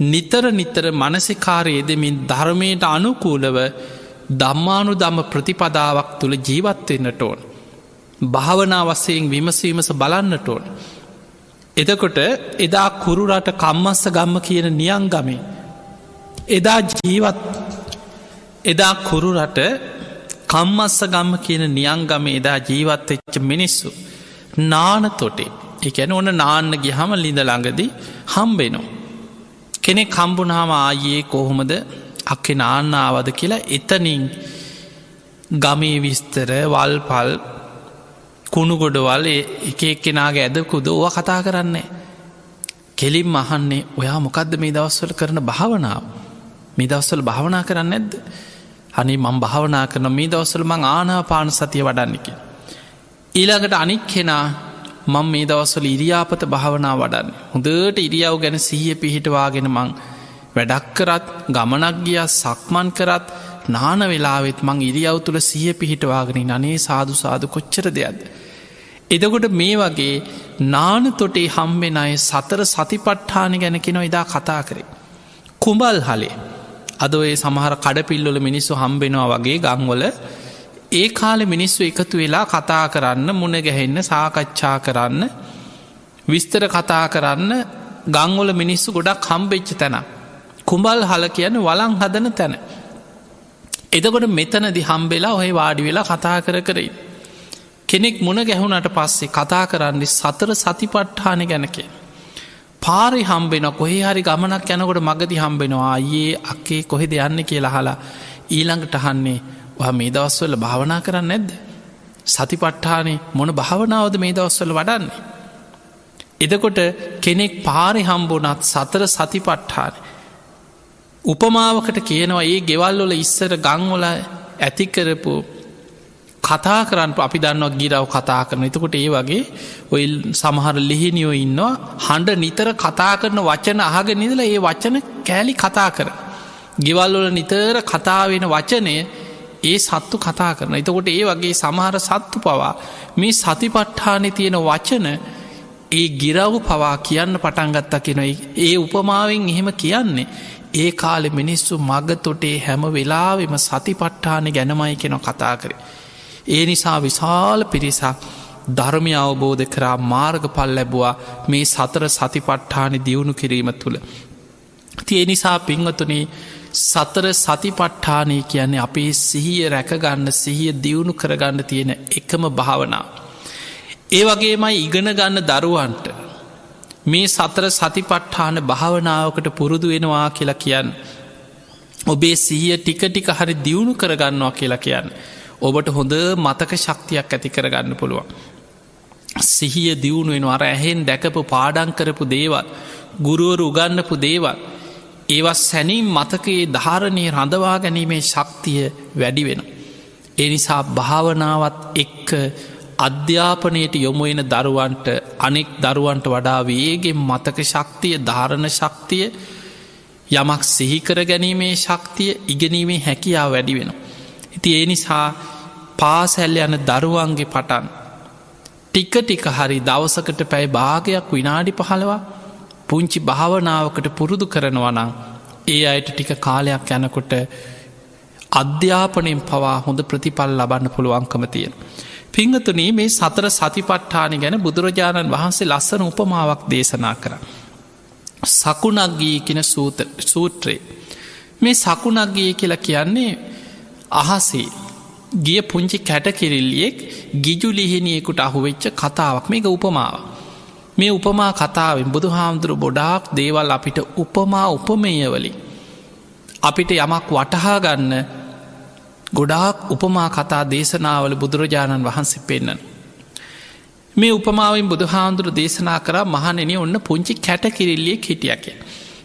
නිතර නිතර මනසිකාරයේ දෙමින් ධර්මයට අනුකූලව දම්මානු දම්ම ප්‍රතිපදාවක් තුළ ජීවත්වෙන්නට ඕන. භාවනා වසයෙන් විමසීමස බලන්නට ඕන. එදකොට එදා කුරුරට කම්මස්ස ගම්ම කියන නියංගමේ එදා කුරුරට කම්මස්ස ගම්ම කියන නියංගම එදා ජීවත් එච්ච මිනිස්සු නාන තොටේ එකැන ඕන නාන්න ගිහම ලිඳ ළඟදී හම්බෙනෝ. කෙනෙක් කම්බුනාම ආයේ කොහොමද අක්කෙ නාන්නාවද කියලා එතනින් ගමේ විස්තර වල්පල් කුණුගොඩවල් එක එක්කෙනගේ ඇදකුද ඕව කතා කරන්නේ. කෙලින් මහන්නේ ඔයා මොකක්ද මේ දවස්වල කරන භාවනාව මේ දවස්වල භාවනා කරන්න ඇද්ද. අනි මං භාවනා කරන මේ දවස්සල මං ආනාපාන සතිය වඩන්නකි. ඊළඟට අනික් කෙනා මං මේ දවස්සල ඉරියාපත භාවනා වඩන්න. හොඳට ඉරියාව ගැන සීය පිහිටවාගෙන මං වැඩක් කරත් ගමනක් ගිය සක්මන් කරත් නාන වෙලාවෙත් මං ඉරියව් තුළ සීය පිහිටවාගෙන අනේ සාදු සාදු කොච්චර දෙයක්ද. එදකොට මේ වගේ නාන තොටේ හම්බෙන අය සතර සතිපට්ඨාන ගැන කෙනො එදා කතා කරේ. කුඹල් හලේ අද ඒ සමහර කඩපිල්ලොල මිනිස්සු හම්බෙනවා වගේ ගංවල ඒ කාලෙ මිනිස්සු එකතු වෙලා කතා කරන්න මුණ ගැහෙන්න සාකච්ඡා කරන්න විස්තර කතා කරන්න ගංවල මිනිස්සු ගොඩක් හම්බෙච්ච තැන. කුඹල් හල කියන වලං හදන තැන. එතකොට මෙතනදි හම්බෙලා ඔහේ වාඩි වෙලා කතා කරයි. කෙනෙක් මුණ ගැහුණට පස්සේ කතා කරන්නේ සතර සතිපට්ඨාන ගැනකේ. පාරි හම්බෙන කොහේ හරි ගමනක් යනකොට මගදි හම්බෙනවා අයේ අක්කේ කොහෙද යන්න කියලා හලා ඊළඟට අහන්නේ ඔහ මේ දවස්වල භාවනා කරන්න නැද්ද. සතිපට්ඨානේ මොන භාවනාවද මේ දවස්වල වඩන්නේ. එදකොට කෙනෙක් පාරි හම්බුනත් සතර සතිපට්ඨාන උපමාවකට කියනවා ඒ ගෙවල්වල ඉස්සර ගංවල ඇතිකරපු කතා කරන්න අපි දන්නවා ගිරාව කතා කරන. එතකොට ඒ වගේ ඔයි සමහර ලිහිනියෝ ඉන්නවා හඬ නිතර කතා කරන වචන අහග නිදල ඒ වචන කෑලි කතා කර. ගෙවල්වල නිතර කතාවෙන වචනය ඒ සත්තු කතා කරන. එතකොට ඒ වගේ සමහර සත්තු පවා මේ සතිපට්ඨානෙ තියෙන වචන ඒ ගිරව් පවා කියන්න පටන්ගත්තා කෙන ඒ උපමාවෙන් එහෙම කියන්නේ. ඒ කාලෙ මිනිස්සු මග තොටේ හැම වෙලාවෙම සතිපට්ඨානෙ ගැනමයි කෙන කතා කරේ. ඒ නිසා විශාල පිරිසක් ධර්මය අවබෝධ කරා මාර්ග පල් ලැබවා මේ සතර සතිපට්ඨාන දියුණු කිරීම තුළ. තිය නිසා පින්වතුනේ සතර සතිපට්ඨානය කියන්නේ අපේ සිහිය රැකගන්න සිහිය දියුණු කරගන්න තියෙන එකම භාවනා. ඒ වගේමයි ඉගෙන ගන්න දරුවන්ට මේ සතර සතිපට්ඨාන භාවනාවකට පුරුදු වෙනවා කියලා කියන්න. ඔබේ සිහිය ටික ටික හරි දියුණු කරගන්නවා කියලා කියන්න. ඔබට හොඳ මතක ශක්තියක් ඇති කරගන්න පුළුවන්. සිහිය දියුණු වෙන අර ඇහෙන් දැකපු පාඩන් කරපු දේවල් ගුරුවරු උගන්නපු දේවල් ඒවා සැනින් මතකයේ ධාරණය රඳවා ගැනීමේ ශක්තිය වැඩි වෙන. ඒ නිසා භාවනාවත් එක්ක අධ්‍යාපනයට යොමුවෙන දරුවන්ට අනෙක් දරුවන්ට වඩා වේගෙන් මතක ශක්තිය ධාරණ ශක්තිය යමක් සිහිකර ගැනීමේ ශක්තිය ඉගෙනීමේ හැකියාව වැඩි වෙන. ඉති ඒ නිසා පාසැල් යන දරුවන්ගේ පටන් ටික ටික හරි දවසකට පැයි භාගයක් විනාඩි 15 පුංචි භාවනාවකට පුරුදු කරනවා නම් ඒ අයට ටික කාලයක් යනකොට අධ්‍යාපනයෙන් පවා හොඳ ප්‍රතිපල් ලබන්න පුළුවන්කම තියෙන. පිංහතුනී මේ සතර සතිපට්ඨානි ගැන බුදුරජාණන් වහන්සේ ලස්සන උපමාවක් දේශනා කර. සකුණක්ගී කෙන සූත්‍රයේ. මේ සකුණක්ගී කියලා කියන්නේ අහසේ ගිය පුංචි කැටකිරිල්ලියෙක් ගිජු ලිහිනියෙකුට අහුවෙච්ච කතාවක් මේක උපමාව. මේ උපමා කතාවෙන් බුදු හාමුදුරු බොඩාක් දේවල් අපිට උපමා උපමේයවලින්. අපිට යමක් වටහා ගන්න ගොඩාක් උපමා කතා දේශනාවල බුදුරජාණන් වහන්සේ පෙන්නන. මේ උපමාවෙන් බුදු හාමුදුරු දේශනා කර මහනෙන ඔන්න පුංචි කැටකිරිල්ලියෙක් හිටියක.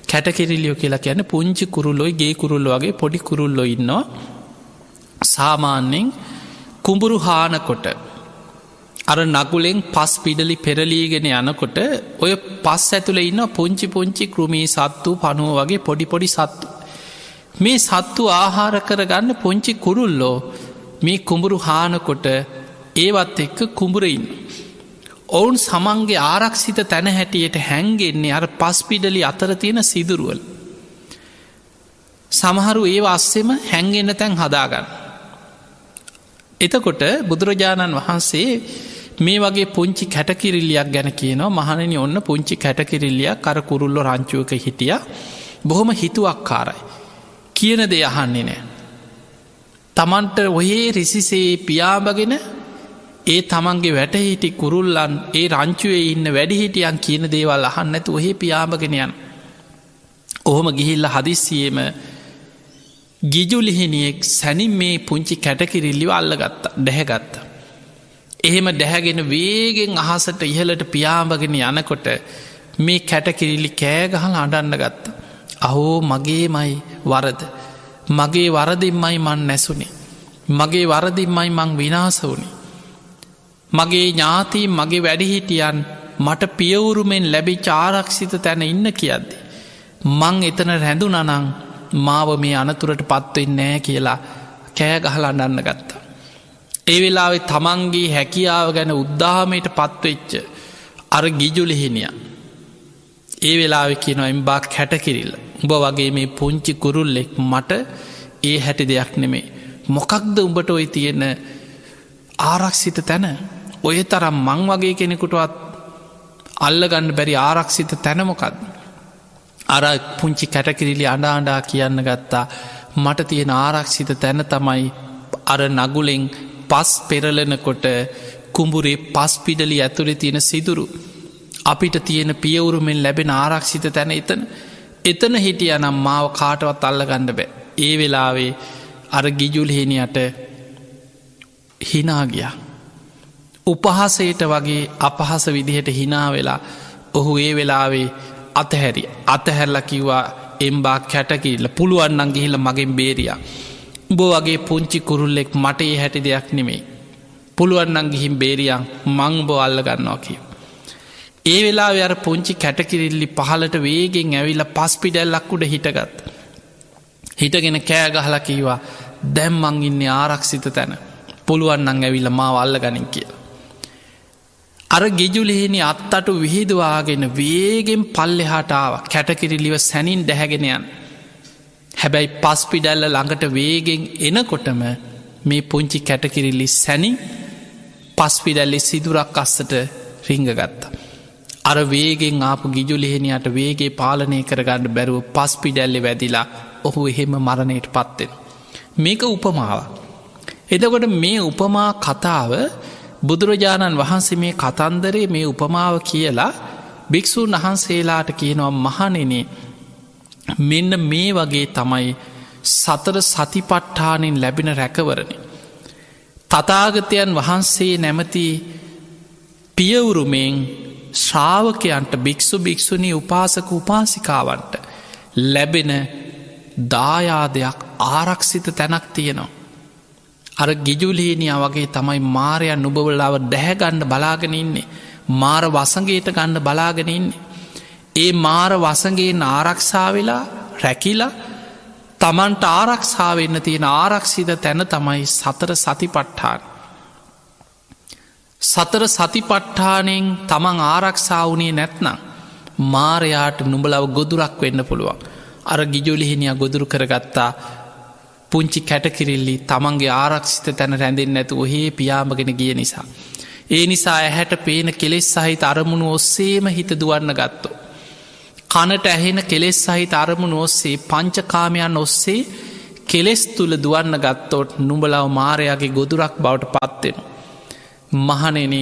කැටකිරිල්ලියෝ කියලා කියන්න පුංචි කුරුල්ලොයි ගේ කුරුල්ල වගේ පොඩි කුරුල්ලො ඉන්නවා. සාමාන්‍යෙන් කුඹුරු හානකොට අර නගුලෙන් පස් පිඩලි පෙරලීගෙන යනකොට ඔය පස් ඇතුළ ඉන්න පුංචි පුංචි කෘමී සත්තු පනුව වගේ පොඩි සත්තු. මේ සත්තු ආහාර කරගන්න පුංචි කුරුල්ලෝ මේ කුඹුරු හානකොට ඒවත් එක්ක කුඹුරඉන්න. ඔවුන් සමන්ගේ ආරක්ෂිත තැන හැටියට හැන්ගෙන්නේ අර පස්පිඩලි අතර තියෙන සිදුරුවල්. සමහරු ඒ අස්සෙම හැන්ගෙන්න්න තැන් හදාගන්න. එතකොට බුදුරජාණන් වහන්සේ මේ වගේ පුංචි කැටකිරිල්ලියක් ගැන කියනවා මහණනි ඔන්න පුංචි කැටකිරිල්ලියක් කර කුරුල්ලො රංචුවක හිටිය බොහොම හිතුවක් කාරයි. කියන දේ අහන්නේ නෑ. තමන්ට ඔහේ රිසිසේ පියාබගෙන ඒ තමන්ගේ වැටහිටි කුරුල්ලන් ඒ රංචුවේ ඉන්න වැඩිහිටියන් කියන දේවල් අහන්න ඇතු ඔහේ පියාබගෙන යන්. ඔහොම ගිහිල්ල හදිස්සියේම ගිජුලිහිනියෙක් සැනින් මේ පුංචි කැටකිරිල්ලිව අල්ලගත්ත ඩැහැගත්ත. එහෙම ඩැහැගෙන වේගෙන් අහසට ඉහලට පියාඹගෙන යනකොට මේ කැටකිරිල්ලි කෑගහල අඩන්න ගත්ත. අහෝ මගේමයි වරද. මගේ වරදින්මයි මන් නැසුනේ. මගේ වරදින්මයි මං විනාස වුණේ. මගේ ඥාතී මගේ වැඩිහිටියන් මට පියවුරුමෙන් ලැබි චාරක්ෂිත තැන ඉන්න කියද්දි. මං එතන රැඳු නනං මාව මේ අනතුරට පත්වෙන්න නෑ කියලා කෑ ගහල අඩන්න ගත්තා. ඒ වෙලාවෙ තමන්ගේ හැකියාව ගැන උද්ධාමයට පත්වෙච්ච අර ගිජුලිහිනිය. ඒ වෙලාවෙ කියනවා එම්බා කැටකිරිල්ල උඹ වගේ මේ පුංචි කුරුල්ලෙක් මට ඒ හැටි දෙයක් නෙමේ. මොකක්ද උඹට ඔයි තියෙන ආරක්ෂිත තැන ඔය තරම් මං වගේ කෙනෙකුටවත් අල්ලගන්න බැරි ආරක්ෂිත තැනමොකක්ද. අර පුංචි කැටකිරිලි අඩාඩා කියන්න ගත්තා මට තියෙන ආරක්ෂිත තැන තමයි අර නගුලෙන් පස් පෙරලනකොට කුඹුරේ පස් පිඩලි ඇතුළෙ තියෙන සිදුරු අපිට තියෙන පියවුරුමෙන් ලැබෙන ආරක්ෂිත තැන එතන හිටිය නම් මාව කාටවත් අල්ලගන්න බෑ. ඒ වෙලාවේ අර ගිජුල්හෙනියට හිනාගිය. උපහසයට වගේ අපහස විදිහට හිනා වෙලා ඔහු ඒ වෙලාවේ අතහැරි අතහැරල කිව්වා එම්බා කැටකිල්ල පුළුවන්නන් ගිහිල මගෙන් බේරිය. උඹ වගේ පුංචි කුරුල්ලෙක් මට ඒ හැටි දෙයක් නෙමේ. පුළුවන්නන් ගිහිම් බේරියන් මං බෝ අල්ල ගන්නවා කිය. ඒ වෙලා අර පුංචි කැටකිරිල්ලි පහලට වේගෙන් ඇවිල්ල පස්පිඩැල්ලක් උඩ හිටගත්. හිටගෙන කෑගහල කීවා දැම්මං ඉන්නේ ආරක්ෂිත තැන පුළුවන්නන් ඇවිල්ල මාව අල්ල ගනින් කිය. අර ගිජුලිහිනි අත්තට විහිදවාගෙන වේගෙන් පල්ලෙහාටාව කැටකිරිල්ලිව සැනින් දැහැගෙනයන්. හැබැයි පස්පිඩැල්ල ළඟට වේගෙන් එනකොටම මේ පුංචි කැටකිරිල්ලි සැනින් පස්පිඩැල්ලි සිදුරක් අස්සට රිංගගත්තා. අර වේගෙන් ආපු ගිජුලිහිනියට වේගේ පාලනය කරගන්න බැරුව පස්පිඩැල්ලි වැදිලා ඔහු එහෙම මරණයට පත්වෙන. මේක උපමාව. එදකොට මේ උපමා කතාව බුදුරජාණන් වහන්සේ මේ කතන්දරේ මේ උපමාව කියලා භික්‍ෂූන් වහන්සේලාට කියනවා මහනෙනේ මෙන්න මේ වගේ තමයි සතර සතිපට්ඨානෙන් ලැබෙන රැකවරණය. තථාගතයන් වහන්සේ නැමති පියවුරුමෙන් ශ්‍රාවකයන්ට භික්‍ෂු භික්‍ෂුණී උපාසක උපාසිකාවන්ට ලැබෙන දායාදයක් ආරක්ෂිත තැනක් තියෙනවා. අර ගිජුලීනිය වගේ තමයි මාරයන් නුබවලාව දැහැගන්න බලාගෙන ඉන්නේ. මාර වසගේට ගන්න බලාගෙන ඉන්නේ. ඒ මාර වසගේෙන් ආරක්ෂා වෙලා රැකිලා තමන්ට ආරක්ෂාවෙන්න තියෙන ආරක්ෂිත තැන තමයි සතර සතිපට්ඨාන. සතර සතිපට්ඨානෙන් තමන් ආරක්ෂා වුණේ නැත්නම් මාරයාට නුඹලව ගොදුරක් වෙන්න පුළුවන්. අර ගිජුලිහිනිය ගොදුරු කරගත්තා පුංචි කැටකිරිල්ලි තමන්ගේ ආරක්ෂිත තැන රැඳෙන් නැතු ඔහේ පියාමගෙන ගිය නිසා. ඒ නිසා ඇහැට පේන කෙලෙස් සහිත අරමුණු ඔස්සේම හිත දුවන්න ගත්තෝ. කනට ඇහෙන කෙලෙස් සහිත අරමුණු ඔස්සේ පංචකාමයන් ඔස්සේ කෙලෙස් තුළ දුවන්න ගත්තෝට නුඹලාව මාරයාගේ ගොදුරක් බවට පත්වෙන. මහනෙන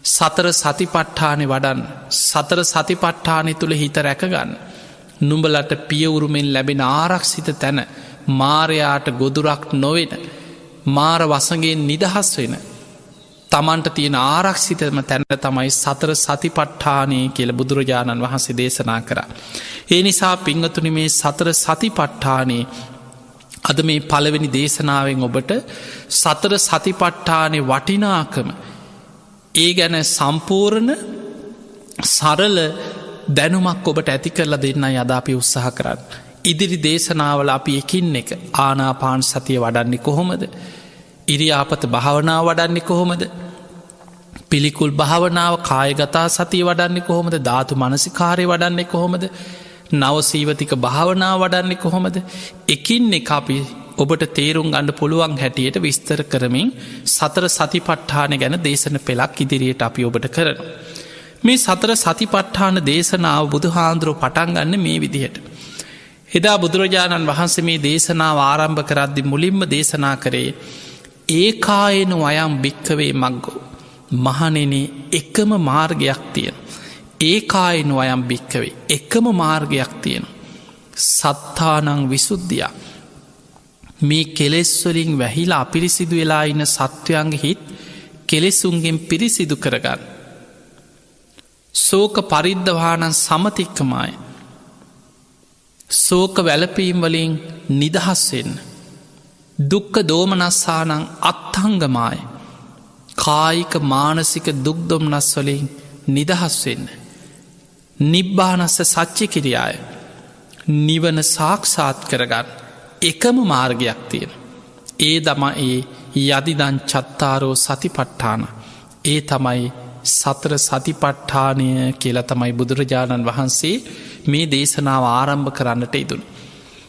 සතර සතිපට්ඨානෙ වඩන් සතර සතිපට්ඨානෙ තුළ හිත රැකගන්න. නුඹලට පියවුරුමෙන් ලැබෙන ආරක්ෂිත තැන මාරයාට ගොදුරක් නොවෙන මාර වසගේ නිදහස් වෙන තමන්ට තියෙන ආරක්ෂිතම තැන තමයි සතර සතිපට්ඨානය කියල බුදුරජාණන් වහන්සේ දේශනා කර. ඒ නිසා පිංහතුනි මේ සතර සතිපට්ඨානයේ අද මේ පළවෙනි දේශනාවෙන් ඔබට සතර සතිපට්ඨානය වටිනාකම ඒ ගැන සම්පූර්ණ සරල දැනුමක් ඔබට ඇති කරලා දෙන්න යදාපි උත්සාහ කරන්න. ඉදිරි දේශනාවල අපි එකින් එක ආනාපාන සතිය වඩන්නේ කොහොමද? ඉරියාපත භාවනාව වඩන්නේ කොහොමද? පිළිකුල් භාවනාව කායගතා සතිය වඩන්නේ කොහොමද? ධාතු මනසිකාරය වඩන්නේ කොහොමද? නවසීවතික භාවනාව වඩන්නේ කොහොමද? එකින් එක අපි ඔබට තේරුම් ගන්න පුළුවන් හැටියට විස්තර කරමින් සතර සතිපට්ඨාන ගැන දේශන පෙළක් ඉදිරියට අපි ඔබට කරනවා. මේ සතර සතිපට්ඨාන දේශනාව බුදුහාන්දුරුව පටන් ගන්න මේ විදිහට. එදා බුදුරජාණන් වහන්සේ මේ දේශනාව ආරම්භ කරද්දි මුලින්ම දේශනා කරේ ඒකායන වයම් භික්කවේ මග්ගෝ. මහනෙන එකම මාර්ගයක් තියෙන. ඒකායන වයම් භික්කවේ එකම මාර්ගයක් තියෙන. සත්තානං විසුද්ධියක්. මේ කෙලෙස්වලින් වැහිලා අපිරිසිදු වෙලා ඉන්න සත්වයන්ගේ හිත් කෙලෙසුන්ගෙන් පිරිසිදු කරගන්න. සෝක පරිද්ධවානන් සමතික්කමයි. සෝක වැලපීම් වලින් නිදහස්වෙන්න. දුක්ක දෝමනස්සානං අත්හංගමයි. කායික මානසික දුක්දොම්නස් වලින් නිදහස්වෙන්න. නිබ්බානස්ස සච්චි කිරියාය. නිවන සාක්ෂාත් කරගන්න එකම මාර්ගයක් තියෙන. ඒ දම ඒ යදිදන් චත්තාරෝ සතිපට්ඨාන. ඒ තමයි සතර සතිපට්ඨානය කියලා තමයි බුදුරජාණන් වහන්සේ මේ දේශනාව ආරම්භ කරන්නට ඉදුන්.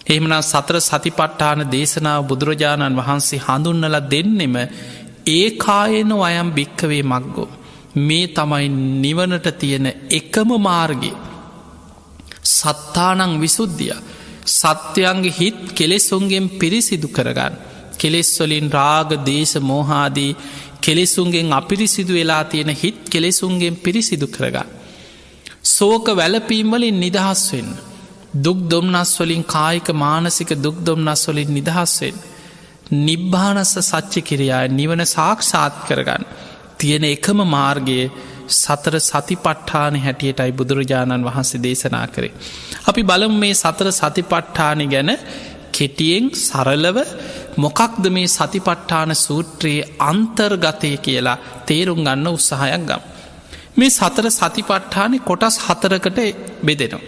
එහෙමනම් සතර සතිපට්ඨාන දේශනාව බුදුරජාණන් වහන්සේ හඳුන්නල දෙන්නෙම ඒකායන වයම් භික්කවේ මග්ගෝ. මේ තමයි නිවනට තියෙන එකම මාර්ගය. සත්තානං විසුද්ධිය. සත්‍යයන්ගේ හිත් කෙලෙසුන්ගෙන් පිරිසිදු කරගන්න. කෙලෙස්වලින් රාග දේශ මෝහාදී කෙලෙසුන්ගෙන් අපිරිසිදු වෙලා තියෙන හිත් කෙලෙසුන්ගෙන් පිරිසිදු කරගන්න. සෝක වැලපීම්වලින් නිදහස් වෙන්න. දුක් දොම්නස් වලින් කායික මානසික දුක් දොම්නස් වලින් නිදහස්වෙන්. නිබ්භානස්ස සච්චි කිරියාය නිවන සාක්ෂාත් කරගන්න. තියෙන එකම මාර්ගයේ සතර සතිපට්ඨාන හැටියටයි බුදුරජාණන් වහන්සේ දේශනා කරේ. අපි බලමු මේ සතර සතිපට්ඨාන ගැන කෙටියෙන් සරලව මොකක්ද මේ සතිපට්ඨාන සූත්‍රයේ අන්තර්ගතය කියලා තේරුම් ගන්න උත්සාහයක් ගම්. මේ සතර සතිපට්ඨාන කොටස් 4කට බෙදෙනවා.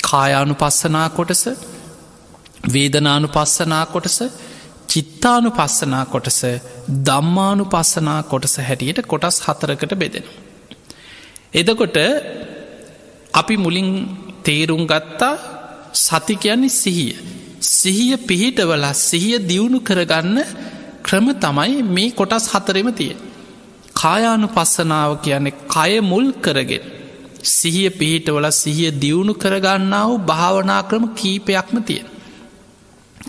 කායානුපස්සනා කොටස, වේදනානුපස්සනා කොටස, චිත්තානුපස්සනා කොටස, ධම්මානුපස්සනා කොටස හැටියට කොටස් 4කට බෙදෙනවා. එතකොට අපි මුලින් තේරුම් ගත්තා සති කියන්නේ සිහිය. සිහිය පිහිටවල සිහිය දියුණු කරගන්න ක්‍රම තමයි මේ කොටස් 4ෙම තියෙන. කායානුපස්සනාව කියන්නේ කය මුල් කරගෙන සිහිය පිහිටවල සිහිය දියුණු කරගන්නා වූ භාවනා ක්‍රම කීපයක්ම තියෙන.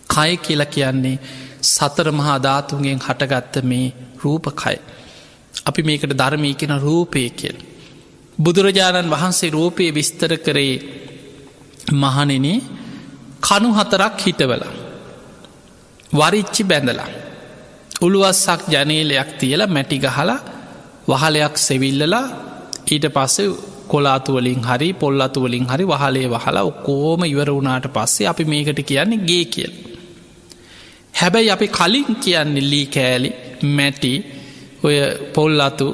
කය කියලා කියන්නේ සතර මහා ධාතුන්ගෙන් හටගත්ත මේ රූපකය. අපි මේකට ධර්මය කියන රූපය කියල. බුදුරජාණන් වහන්සේ රූපය විස්තර කරේ මහනෙන කණු 4ක් හිටවලා වරිච්චි බැඳලා උළුවස්සක් ජනේලයක් තියලා මැටි ගහලා වහලයක් සෙවිල්ලලා ඊට පස්සේ කොලාතුවලින් හරි පොල්ලතුවලින් හරි වහලේ වහලා ඔක්කෝම ඉවර වුණාට පස්සේ අපි මේකට කියන්නේ ගේ කියල. හැබැයි අපි කලින් කියන්නේ ලී කෑලි මැටි ඔය පොල්ලතු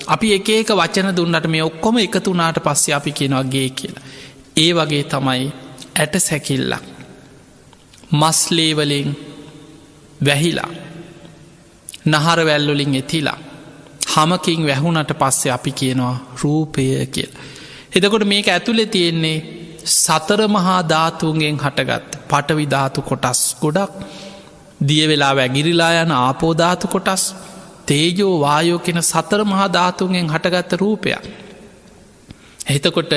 අපි එක වචන දුන්නට මේ ඔක්කොම එකතුනාට පස්සේ අපි කියනවා ගේ කියලා. ඒ වගේ තමයි ඇට සැකිල්ලක් මස්ලේවලින් වැහිලා නහරවැල්ලොලින් එතිලා හමකින් වැහුණට පස්සේ අපි කියනවා රූපය කියල. එදකොට මේක ඇතුළෙ තියෙන්නේ සතර මහා ධාතුන්ගෙන් හටගත් පටවි ධාතු කොටස් ගොඩක් දිය වෙලා වැගිරිලා යන ආපෝධාතු කොටස් තේජෝ වායෝ කෙන සතර මහා ධාතුන්ගෙන් හටගත්ත රූපයක්. එතකොට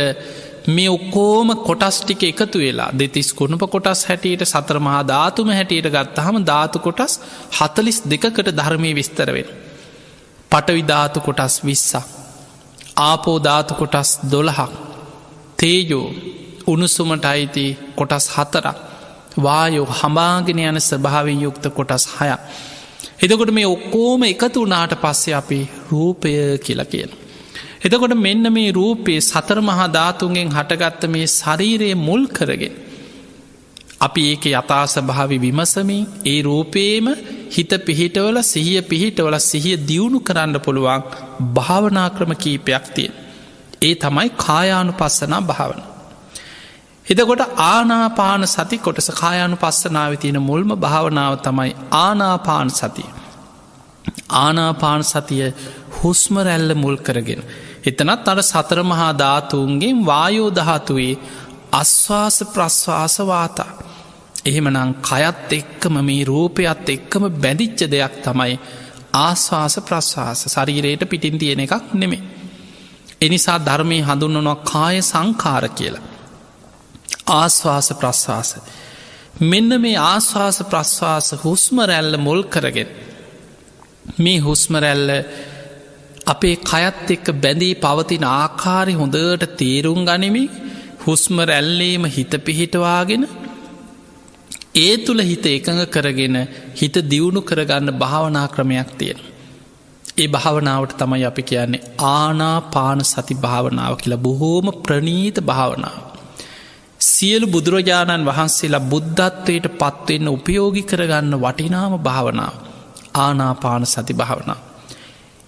මේ ඔක්කෝම කොටස් ටික එකතු වෙලා දෙතිස් කුණප කොටස් හැටියට සතර මහා ධාතුම හැටියට ගත්තහම ධාතු කොටස් 42කට ධර්මය විස්තර වෙන. පටවිධාතු කොටස් 20ක් ආපෝධාතු කොටස් 12ක් තේජෝ උණුසුමට අයිති කොටස් 4ක් වායෝ හමාගෙන යන ස්වභාවයෙන් යුක්ත කොටස් 6ක්. එතකොට මේ ඔක්කෝම එකතු වුණාට පස්සේ අපි රූපය කියලා කියන. එතකොට මෙන්න මේ රූපයේ සතර මහා ධාතුන්ගෙන් හටගත්ත මේ ශරීරයේ මුල් කරගෙන අපි ඒක යථා ස්වභාවය විමසමින් ඒ රූපේම හිත පිහිටවල සිහිය පිහිටවල සිහිය දියුණු කරන්න පුළුවන් භාවනා ක්‍රම කීපයක් තියෙන. ඒ තමයි කායානුපස්සනා භාවනාව. එතකොට ආනාපාන සති කොටස කායානුපස්සනාවේ තියෙන මුල්ම භාවනාව තමයි ආනාපාන සතිය. ආනාපාන සතිය හුස්ම රැල්ල මුල් කරගෙන එතනත් අර සතර මහා ධාතුන්ගෙන් වායෝ ධාතුවේ ආස්වාස ප්‍රස්වාස වාතා. එහෙමනම් කයත් එක්කම මේ රූපයත් එක්කම බැඳිච්ච දෙයක් තමයි ආස්වාස ප්‍රස්වාස. ශරීරයට පිටින් තියෙන එකක් නෙමෙයි. එනිසා ධර්මයේ හඳුන්වනවා කාය සංඛාර කියලා. ආස්වාස ප්‍රස්වාස. මෙන්න මේ ආස්වාස ප්‍රස්වාස හුස්ම රැල්ල මුල් කරගෙන මේ හුස්ම රැල්ල අපේ කයත් එක්ක බැඳී පවතින ආකාරය හොඳට තේරුම් ගනිමින් හුස්ම රැල්ලේම හිත පිහිටවාගෙන ඒ තුළ හිත එකඟ කරගෙන හිත දියුණු කරගන්න භාවනා ක්‍රමයක් තියෙන. ඒ භාවනාවට තමයි අපි කියන්නේ ආනාපාන සති භාවනාව කියලා. බොහෝම ප්‍රණීත භාවනාව. සියලු බුදුරජාණන් වහන්සේලා බුද්ධත්වයට පත්වෙන්න උපයෝගි කරගන්න වටිනාම භාවනාව ආනාපාන සති භාවනාව.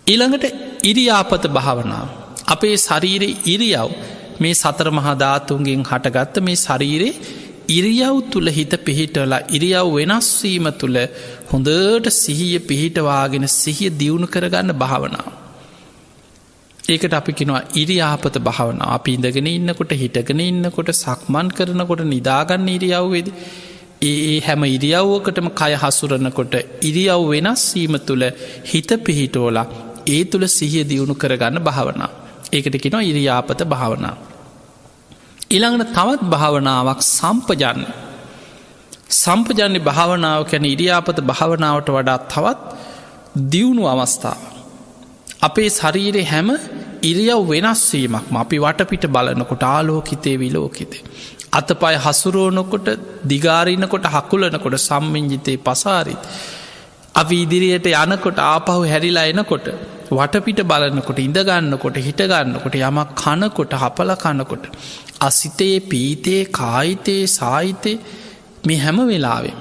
ඊළඟට ඉරියාපත භාවනාව. අපේ ශරීරයේ ඉරියව් මේ සතර මහා ධාතුන්ගෙන් හටගත්ත මේ ශරීරයේ ඉරියව් තුළ හිත පිහිටවලා ඉරියව් වෙනස්වීම තුළ හොඳට සිහිය පිහිටවාගෙන සිහිය දියුණු කරගන්න භාවනාව. ඒකට අපි කෙනවා ඉරියාපත භාවනාව. අපි ඉඳගෙන ඉන්නකොට හිටගෙන ඉන්නකොට සක්මන් කරනකොට නිදාගන්න ඉරියව්වේදී ඒ හැම ඉරියව්වකටම කය හසුරනකොට ඉරියව් වෙනස්වීම තුළ හිත පිහිටෝලා ඒ තුළ සිහිය දියුණු කරගන්න භාවනාව. ඒකට කෙනවා ඉරියාපත භාවනාව. ඊළඟට තවත් භාවනාවක් සම්පජන්‍ය. සම්පජන්‍ය භාවනාව කැන ඉරියාපත භාවනාවට වඩා තවත් දියුණු අවස්ථාව. අපේ ශරීරය හැම ඉරියව් වෙනස්වීමක්ම අපි වටපිට බලනකොට ආලෝකිතේ විලෝකිතේ. අතපය හසුරුවනකොට දිගාරන්නකොට හකුලනකොට සම්මිංජිතේ පසාරිත්. අපි ඉදිරියට යනකොට ආපහු හැරිලා එනකොට වටපිට බලනකොට ඉඳගන්නකොට හිටගන්නකොට යමක් කනකොට හපල කනකොට අසිතේ පීතේ කායිතේ සාහිතේ මේ හැම වෙලාවෙන්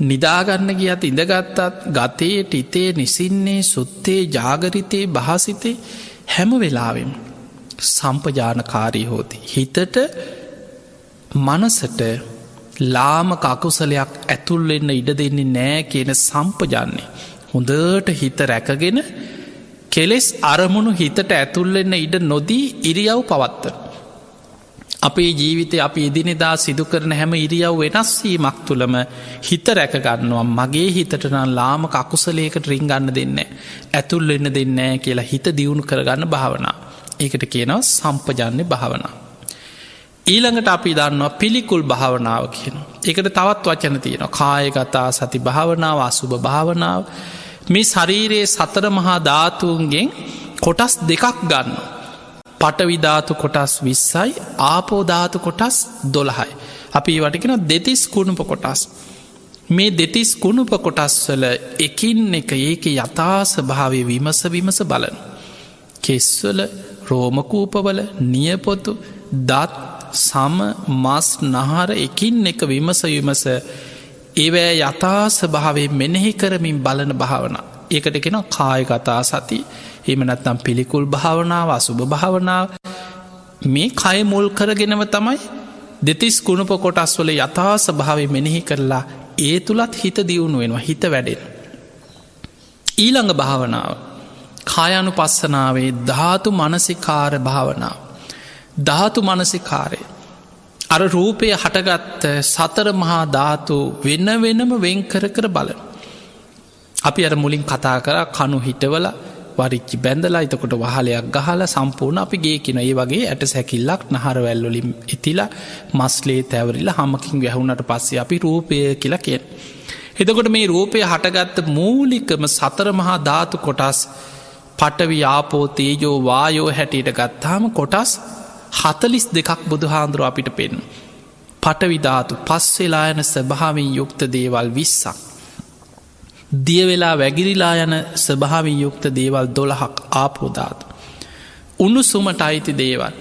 නිදාගන්න ගියත් ඉඳගත්තත් ගතේ ටිතේ නිසින්නේ සුත්තේ ජාගරිතේ භාසිතේ හැම වෙලාවෙන් සම්පජානකාරී හෝති. හිතට මනසට ලාමක අකුසලයක් ඇතුල්වෙන්න ඉඩ දෙන්නේ නෑ කියන සම්පජන්නේ. හොඳට හිත රැකගෙන කෙලෙස් අරමුණු හිතට ඇතුල්වෙන්න ඉඩ නොදී ඉරියව් පවත්තන. අපේ ජීවිතය අපි එදිනෙදා සිදු කරන හැම ඉරියව් වෙනස්වීමක් තුළම හිත රැකගන්නවා මගේ හිතට නම් ලාමක අකුසලයකට රිංගන්න දෙන්න ඇතුල් වෙන්න දෙන්න කියලා හිත දියුණු කරගන්න භාවනා. ඒකට කියනවා සම්පජන්‍ය භාවනා. ඊළඟට අපි දන්නවා පිළිකුල් භාවනාව කියන. ඒකට තවත් වචන තියෙනවා කායගතා සති භාවනාව අසුභ භාවනාව. මේ ශරීරයේ සතර මහා ධාතුන්ගෙන් කොටස් දෙකක් ගන්න. පටවිධාතු කොටස් 20යි ආපෝධාතු කොටස් 12යි. අපි වටිකෙන දෙතිස් කුණුප කොටස්. මේ දෙතිස් කුණුප කොටස් වල එකින් එක ඒක යථාස භාවය විමස බලන. කෙස්වල රෝමකූපවල නියපොතු දත් සම මස් නහර එකින් එක විමස ඒවැ යථාස භාවය මෙනෙහි කරමින් බලන භාවන. ඒකට කෙන කායගතා සති එමනත්නම් පිළිකුල් භාවනාව අසුභ භාවනාව මේ කය මුල් කරගෙනව තමයි දෙතිස් කුණුප කොටස් වල යථාස භාවය මෙනෙහි කරලා ඒ තුළත් හිත දියුණු වෙනවා හිත වැඩෙන. ඊළඟ භාවනාව කායානුපස්සනාවේ ධාතු මනසිකාර භාවනාව. ධාතු මනසිකාරය අර රූපය හටගත්ත සතර මහා ධාතු වෙන වෙනම වෙන් කර කර බලන. අපි අර මුලින් කතා කර කණු හිටවල වරිච්චි බැඳලා එතකොට වහලයක් ගහලා සම්පූර්ණ අපි ගේ කියන ඒ වගේ ඇට සැකිල්ලක් නහරවැල්වලින් ඉතිලා මස්ලේ තැවරිලා හමකින් වැහුණට පස්සේ අපි රූපය කියලා කියන. එතකොට මේ රූපය හටගත්ත මූලිකම සතර මහා ධාතු කොටස් පඨවි ආපෝ තේජෝ වායෝ හැටියට ගත්තාම කොටස් 42ක් බුදුහාඳුරුවෝ අපිට පෙන්වනවා. පඨවි ධාතු පස් වෙලා යන ස්වභාවයෙන් යුක්ත දේවල් 20ක්. දිය වෙලා වැගිරිලා යන ස්වභාවයෙන් යුක්ත දේවල් 12ක් ආපෝ ධාතු. උණුසුමට අයිති දේවල්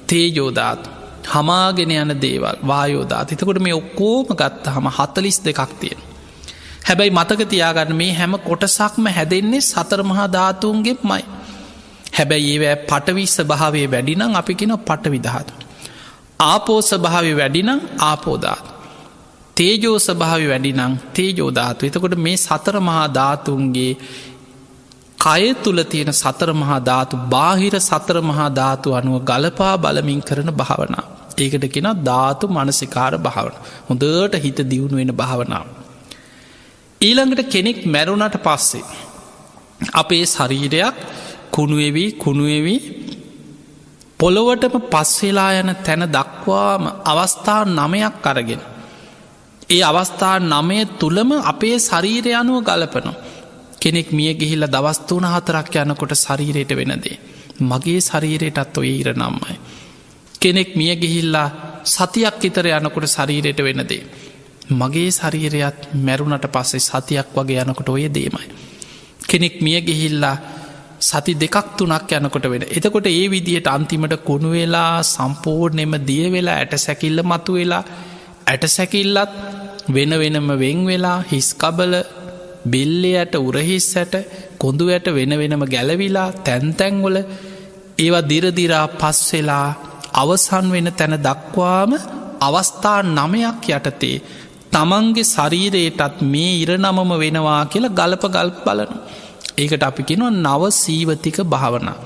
තේජෝ ධාතු. හමාගෙන යන දේවල් වායෝ ධාතු. එතකොට මේ ඔක්කොම ගත්තාම 42ක් තියෙනවා. හැබැයි මතක තියාගන්න මේ හැම කොටසක්ම හැදෙන්නේ සතර මහා ධාතුන්ගෙන්මයි. හැබැයි ඒවැ පඨවි ස්වභාවයේ වැඩි නම් අපි කියනවා පඨවි ධාතු. ආපෝ ස්වභාවයේ වැඩි නම් ආපෝ ධාතු. තේජෝ ස්වභාවයේ වැඩි නම් තේජෝ ධාතු. එතකොට මේ සතර මහා ධාතුන්ගේ කය තුල තියෙන සතර මහා ධාතු බාහිර සතර මහා ධාතු අනුව ගලපා බලමින් කරන භාවනාව. ඒකට කියනවා ධාතු මනසිකාර භාවනාව. හොඳට හිත දියුණු වෙන භාවනාව. ඊළඟට කෙනෙක් මැරුණට පස්සේ අපේ ශරීරයක් කුණුවෙවි පොළොවටම පස්වෙලා යන තැන දක්වාම අවස්ථා 9ක් අරගෙන ඒ අවස්ථා 9 තුළම අපේ ශරීරය අනුව ගලපනවා. කෙනෙක් මිය ගිහිල්ලා දවස් 3-4ක් යනකොට ශරීරයට වෙන දේ මගේ ශරීරයටත් ඔය ඉරණම්මයි. කෙනෙක් මිය ගිහිල්ලා සතියක් විතර යනකොට ශරීරයට වෙන දේ මගේ ශරීරයත් මැරුණට පස්සේ සතියක් වගේ යනකොට ඔය දේමයි. කෙනෙක් මිය ගිහිල්ලා සති 2-3ක් යනකොට වෙන. එතකොට ඒ විදිහට අන්තිමට කුණු වෙලා සම්පූර්ණයෙන්ම දිය වෙලා ඇට සැකිල්ල මතු වෙලා ඇට සැකිල්ලත් වෙන වෙනම වෙන් වෙලා හිස් කබල බෙල්ලයට උරහිස් ඇට කොඳු ඇට වෙන වෙනම ගැලවිලා තැන් තැන් වල ඒවා දිරදිරා පස් වෙලා අවසන් වෙන තැන දක්වාම අවස්ථා 9ක් යටතේ තමන්ගේ ශරීරයටත් මේ ඉරණමම වෙනවා කියලා ගල්ප බලනවා. ඒකට අපි කියනවා නව සීවතික භාවනා.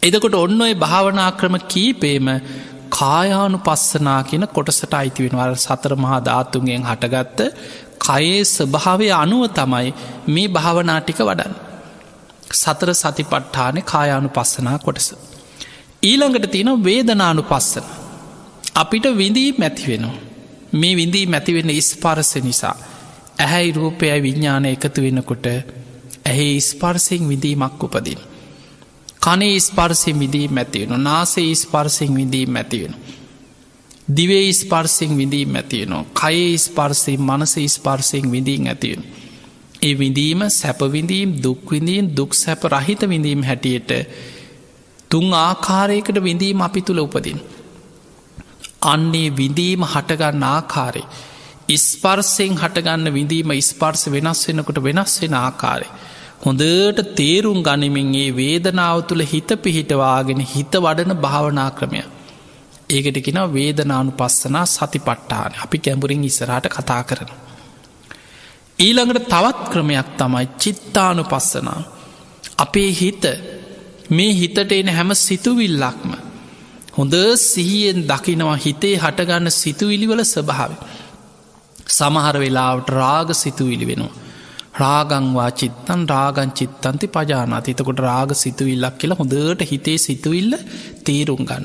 එතකොට ඔන්න ඔය භාවනා ක්‍රම කීපේම කායානුපස්සනා කියන කොටසට අයිති වෙනවා. සතර මහා ධාතුන්ගෙන් හටගත්ත කයේ ස්වභාවය අනුව තමයි මේ භාවනා ටික වඩන්නේ. සතර සතිපට්ඨානේ කායානුපස්සනා කොටස. ඊළඟට තියෙනවා වේදනානුපස්සන. අපිට විඳීම් ඇති වෙනවා. මේ විඳීම් ඇති වෙන ස්පර්ශ නිසා ඇහැයි රූපයයි විඥානය එකතු වෙනකොට ඇහි ස්පර්ශයෙන් විඳීමක් උපදින. කනේ ස්පර්ශයෙන් විඳීම් ඇති වෙනවා. නාසයේ ස්පර්ශයෙන් විඳීම් ඇති වෙනවා. දිවේ ස්පර්ශයෙන් විඳීම් ඇති වෙනවා. කයේ ස්පර්ශයෙන් මනසේ ස්පර්ශයෙන් විඳීම් ඇති වෙනවා. ඒ විඳීම සැප විඳීම් දුක් විඳීම් දුක් සැප රහිත විඳීම් හැටියට 3 ආකාරයකට විඳීම අපි තුල උපදින. අන්නේ විඳීම හටගන්න ආකාරය ස්පර්ශයෙන් හටගන්න විඳීම ස්පර්ශ වෙනස් වෙනකොට වෙනස් වෙන ආකාරය හොඳට තේරුම් ගනිමින් ඒ වේදනාව තුළ හිත පිහිටවාගෙන හිත වඩන භාවනා ක්‍රමය. ඒකට කියනවා වේදනානුපස්සනා සතිපට්ඨාන. අපි ගැඹුරින් ඉස්සරහට කතා කරනවා. ඊළඟට තවත් ක්‍රමයක් තමයි චිත්තානුපස්සනා. අපේ හිත මේ හිතට එන හැම සිතුවිල්ලක්ම හොඳ සිහියෙන් දකිනවා හිතේ හටගන්න සිතුවිලිවල ස්වභාවය. සමහර වෙලාවට රාග සිතුවිලි වෙනවා. රාගංවා චිත්තං රාගං චිත්තන්ති පජානාති. එතකොට රාග සිතුවිල්ලක් කියලා හොඳට හිතේ සිතුවිල්ල තේරුම් ගන්න.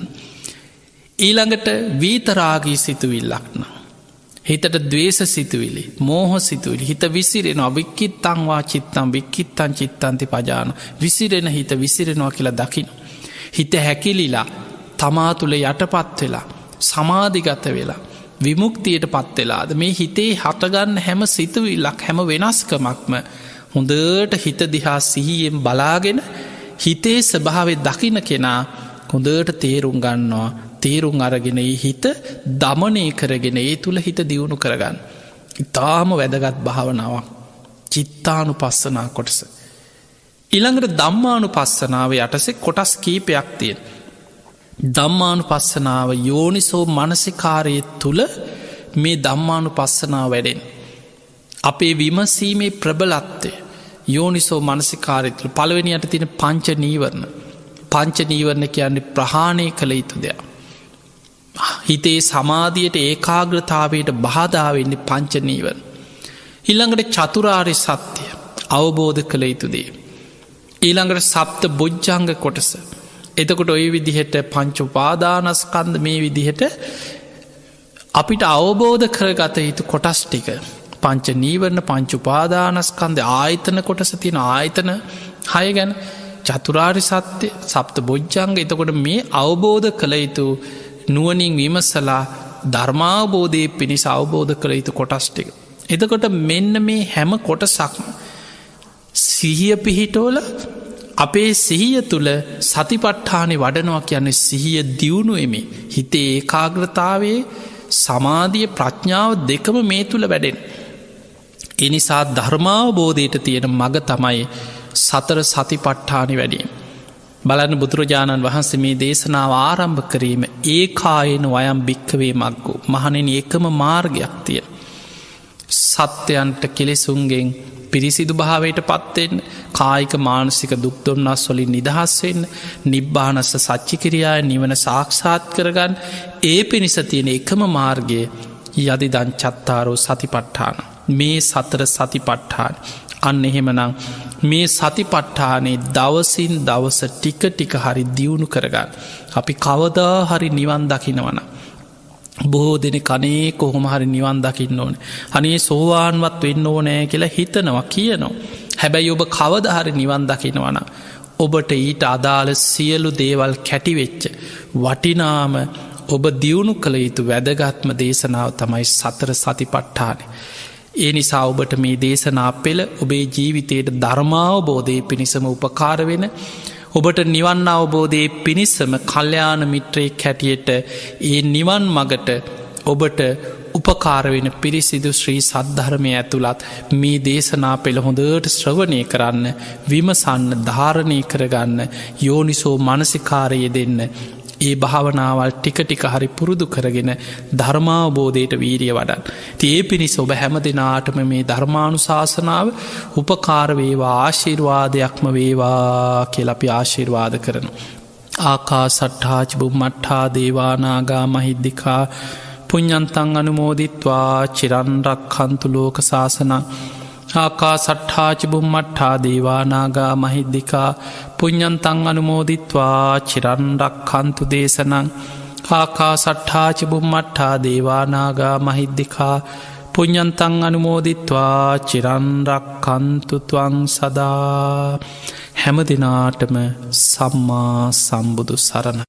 ඊළඟට වීතරාගී සිතුවිල්ලක් නම් හිතට ද්වේෂ සිතුවිලි මෝහ සිතුවිලි හිත විසිරෙනවා. වික්කිත්තංවා චිත්තං වික්කිත්තං චිත්තන්ති පජාන. විසිරෙන හිත විසිරෙනවා කියලා දකින්න. හිත හැකිලිලා තමා තුළ යටපත් වෙලා සමාධිගත වෙලා විමුක්තියට පත්වෙලාද මේ හිතේ හටගන්න හැම සිතුවිල්ලක් හැම වෙනස්කමක්ම හොඳට හිත දිහා සිහියෙන් බලාගෙන හිතේ ස්වභාවය දකින කෙනා හොඳට තේරුම් ගන්නවා. තේරුම් අරගෙන හිත දමනය කරගෙන ඒ තුළ හිත දියුණු කරගන්න. ඉතාම වැදගත් භාවනාවක් චිත්තානුපස්සනා කොටස. ඊළඟට ධම්මානුපස්සනාව යටසේ කොටස් කීපයක් තියෙන. ධම්මානුපස්සනාව යෝනිසෝ මනසිකාරය තුළ මේ ධම්මානුපස්සනාව වැඩෙන. අපේ විමසීමේ ප්‍රබලත්වය යෝනිසෝ මනසිකාරය තුළ පළවෙනියට තියෙන පංච නීවරණ. පංච නීවරණ කියන්නේ ප්‍රහාණය කළ යුතු දෙයක්. හිතේ සමාධියට ඒකාග්‍රතාවයට බාධාවෙන්නේ පංච නීවරණ. ඊළඟට චතුරාර්ය සත්‍යය අවබෝධ කළ යුතුදේ. ඊළඟට සප්ත බොජ්ජංග කොටස. එතකොට ඔය විදිහට පංච උපාදානස්කන්ධ මේ විදිහට අපිට අවබෝධ කරගත යුතු කොටස් ටික පංච නීවරණ පංච උපාදානස්කන්ධ ආයතන කොටස තියෙන ආයතන 6 ගැන චතුරාර්ය සත්‍ය සප්ත බොජ්ජංග එතකොට මේ අවබෝධ කළ යුතු නුවණින් විමසලා ධර්මාවබෝධයේ පිණිස අවබෝධ කළ යුතු කොටස් ටික. එතකොට මෙන්න මේ හැම කොටසක්ම සිහිය පිහිටෝල අපේ සිහිය තුළ සතිපට්ඨානෙ වඩනවා කියන්නේ සිහිය දියුණුවෙමි. හිතේ ඒකාග්‍රතාවේ සමාධිය ප්‍රඥාව දෙකම මේ තුළ වැඩෙන. එනිසා ධර්මාවබෝධයට තියෙන මග තමයි සතර සතිපට්ඨානෙ වැඩීම. බලන්න බුදුරජාණන් වහන්සේ මේ දේශනාව ආරම්භ කිරීම ඒකායන වයම් භික්කවේ මග්ගෝ මහණෙනි එකම මාර්ගයක් තියෙන. සත්‍යයන්ට කෙලෙසුන්ගෙන් පිරිසිදු භාවයට පත්වෙන්න කායික මානසික දුක්දොම්නස් වලින් නිදහස්වෙන්න නිබ්බානස්ස සච්චිකිරියාය නිවන සාක්ෂාත් කරගන්න ඒ පිණිස තියෙන එකම මාර්ගය යදිදං චත්තාරෝ සතිපට්ඨාන මේ සතර සතිපට්ඨාන අන්න එහෙමනම් මේ සතිපට්ඨානේ දවසින් දවස ටික ටික හරි දියුණු කරගන්න අපි කවදා හරි නිවන් දකිනවන බොහෝ දෙන කනේ කොහොම හරි නිවන් දකින්න ඕන අනේ සෝවාන්වත් වෙන්න ඕනෑ කියලා හිතනවා කියනවා හැබැයි ඔබ කවදහරි නිවන් දකිනවන ඔබට ඊට අදාළ සියලු දේවල් කැටිවෙච්ච වටිනාම ඔබ දියුණු කළ යුතු වැදගත්ම දේශනාව තමයි සතර සතිපට්ඨාන. ඒ නිසා ඔබට මේ දේශනා පෙළ ඔබේ ජීවිතයට ධර්මාවබෝධය පිණිසම උපකාර වෙන ඔබට නිවන් අවබෝධයේ පිණිසම කල්්‍යාන මිත්‍රයෙක් හැටියට ඒ නිවන් මගට ඔබට උපකාරවෙන පිරිසිදු ශ්‍රී සද්ධර්මය ඇතුළත් මේ දේශනා පෙළ හොඳට ශ්‍රවණය කරන්න විමසන්න ධාරණය කරගන්න යෝනිසෝ මනසිකාරය දෙන්න ඒ භාවනාවල් ටික ටික හරි පුරුදු කරගෙන ධර්මාවබෝධයට වීරිය වඩන්. ඒ පිණිස ඔබ හැම දෙනාටම මේ ධර්මානුශාසනාව උපකාරවේවා ආශිර්වාදයක්ම වේවා කියලපි ආශිර්වාද කරන. ආකා සට්ඨාච බුම්මට්ඨා දේවානාගා මහිද්දිකා පුඤ්ඤන්තං අනුමෝදිත්වා චිරන්රක්ඛන්තු ලෝක සාසනං ආකා සට්ඨාච බුම්මට්ඨා දේවානාගා මහිද්දිකා පුඤ්ඤන්තං අනුමෝදිත්වා චිරන්රක්ඛන්තු දේශනං ආකා සට්ඨාච බුම්මට්ඨා දේවානාගා මහිද්දිකා පුඤ්ඤන්තං අනුමෝදිත්වා චිරන්රක්ඛන්තු ත්වං සදා හැම දිනාටම සම්මා සම්බුදු සරණ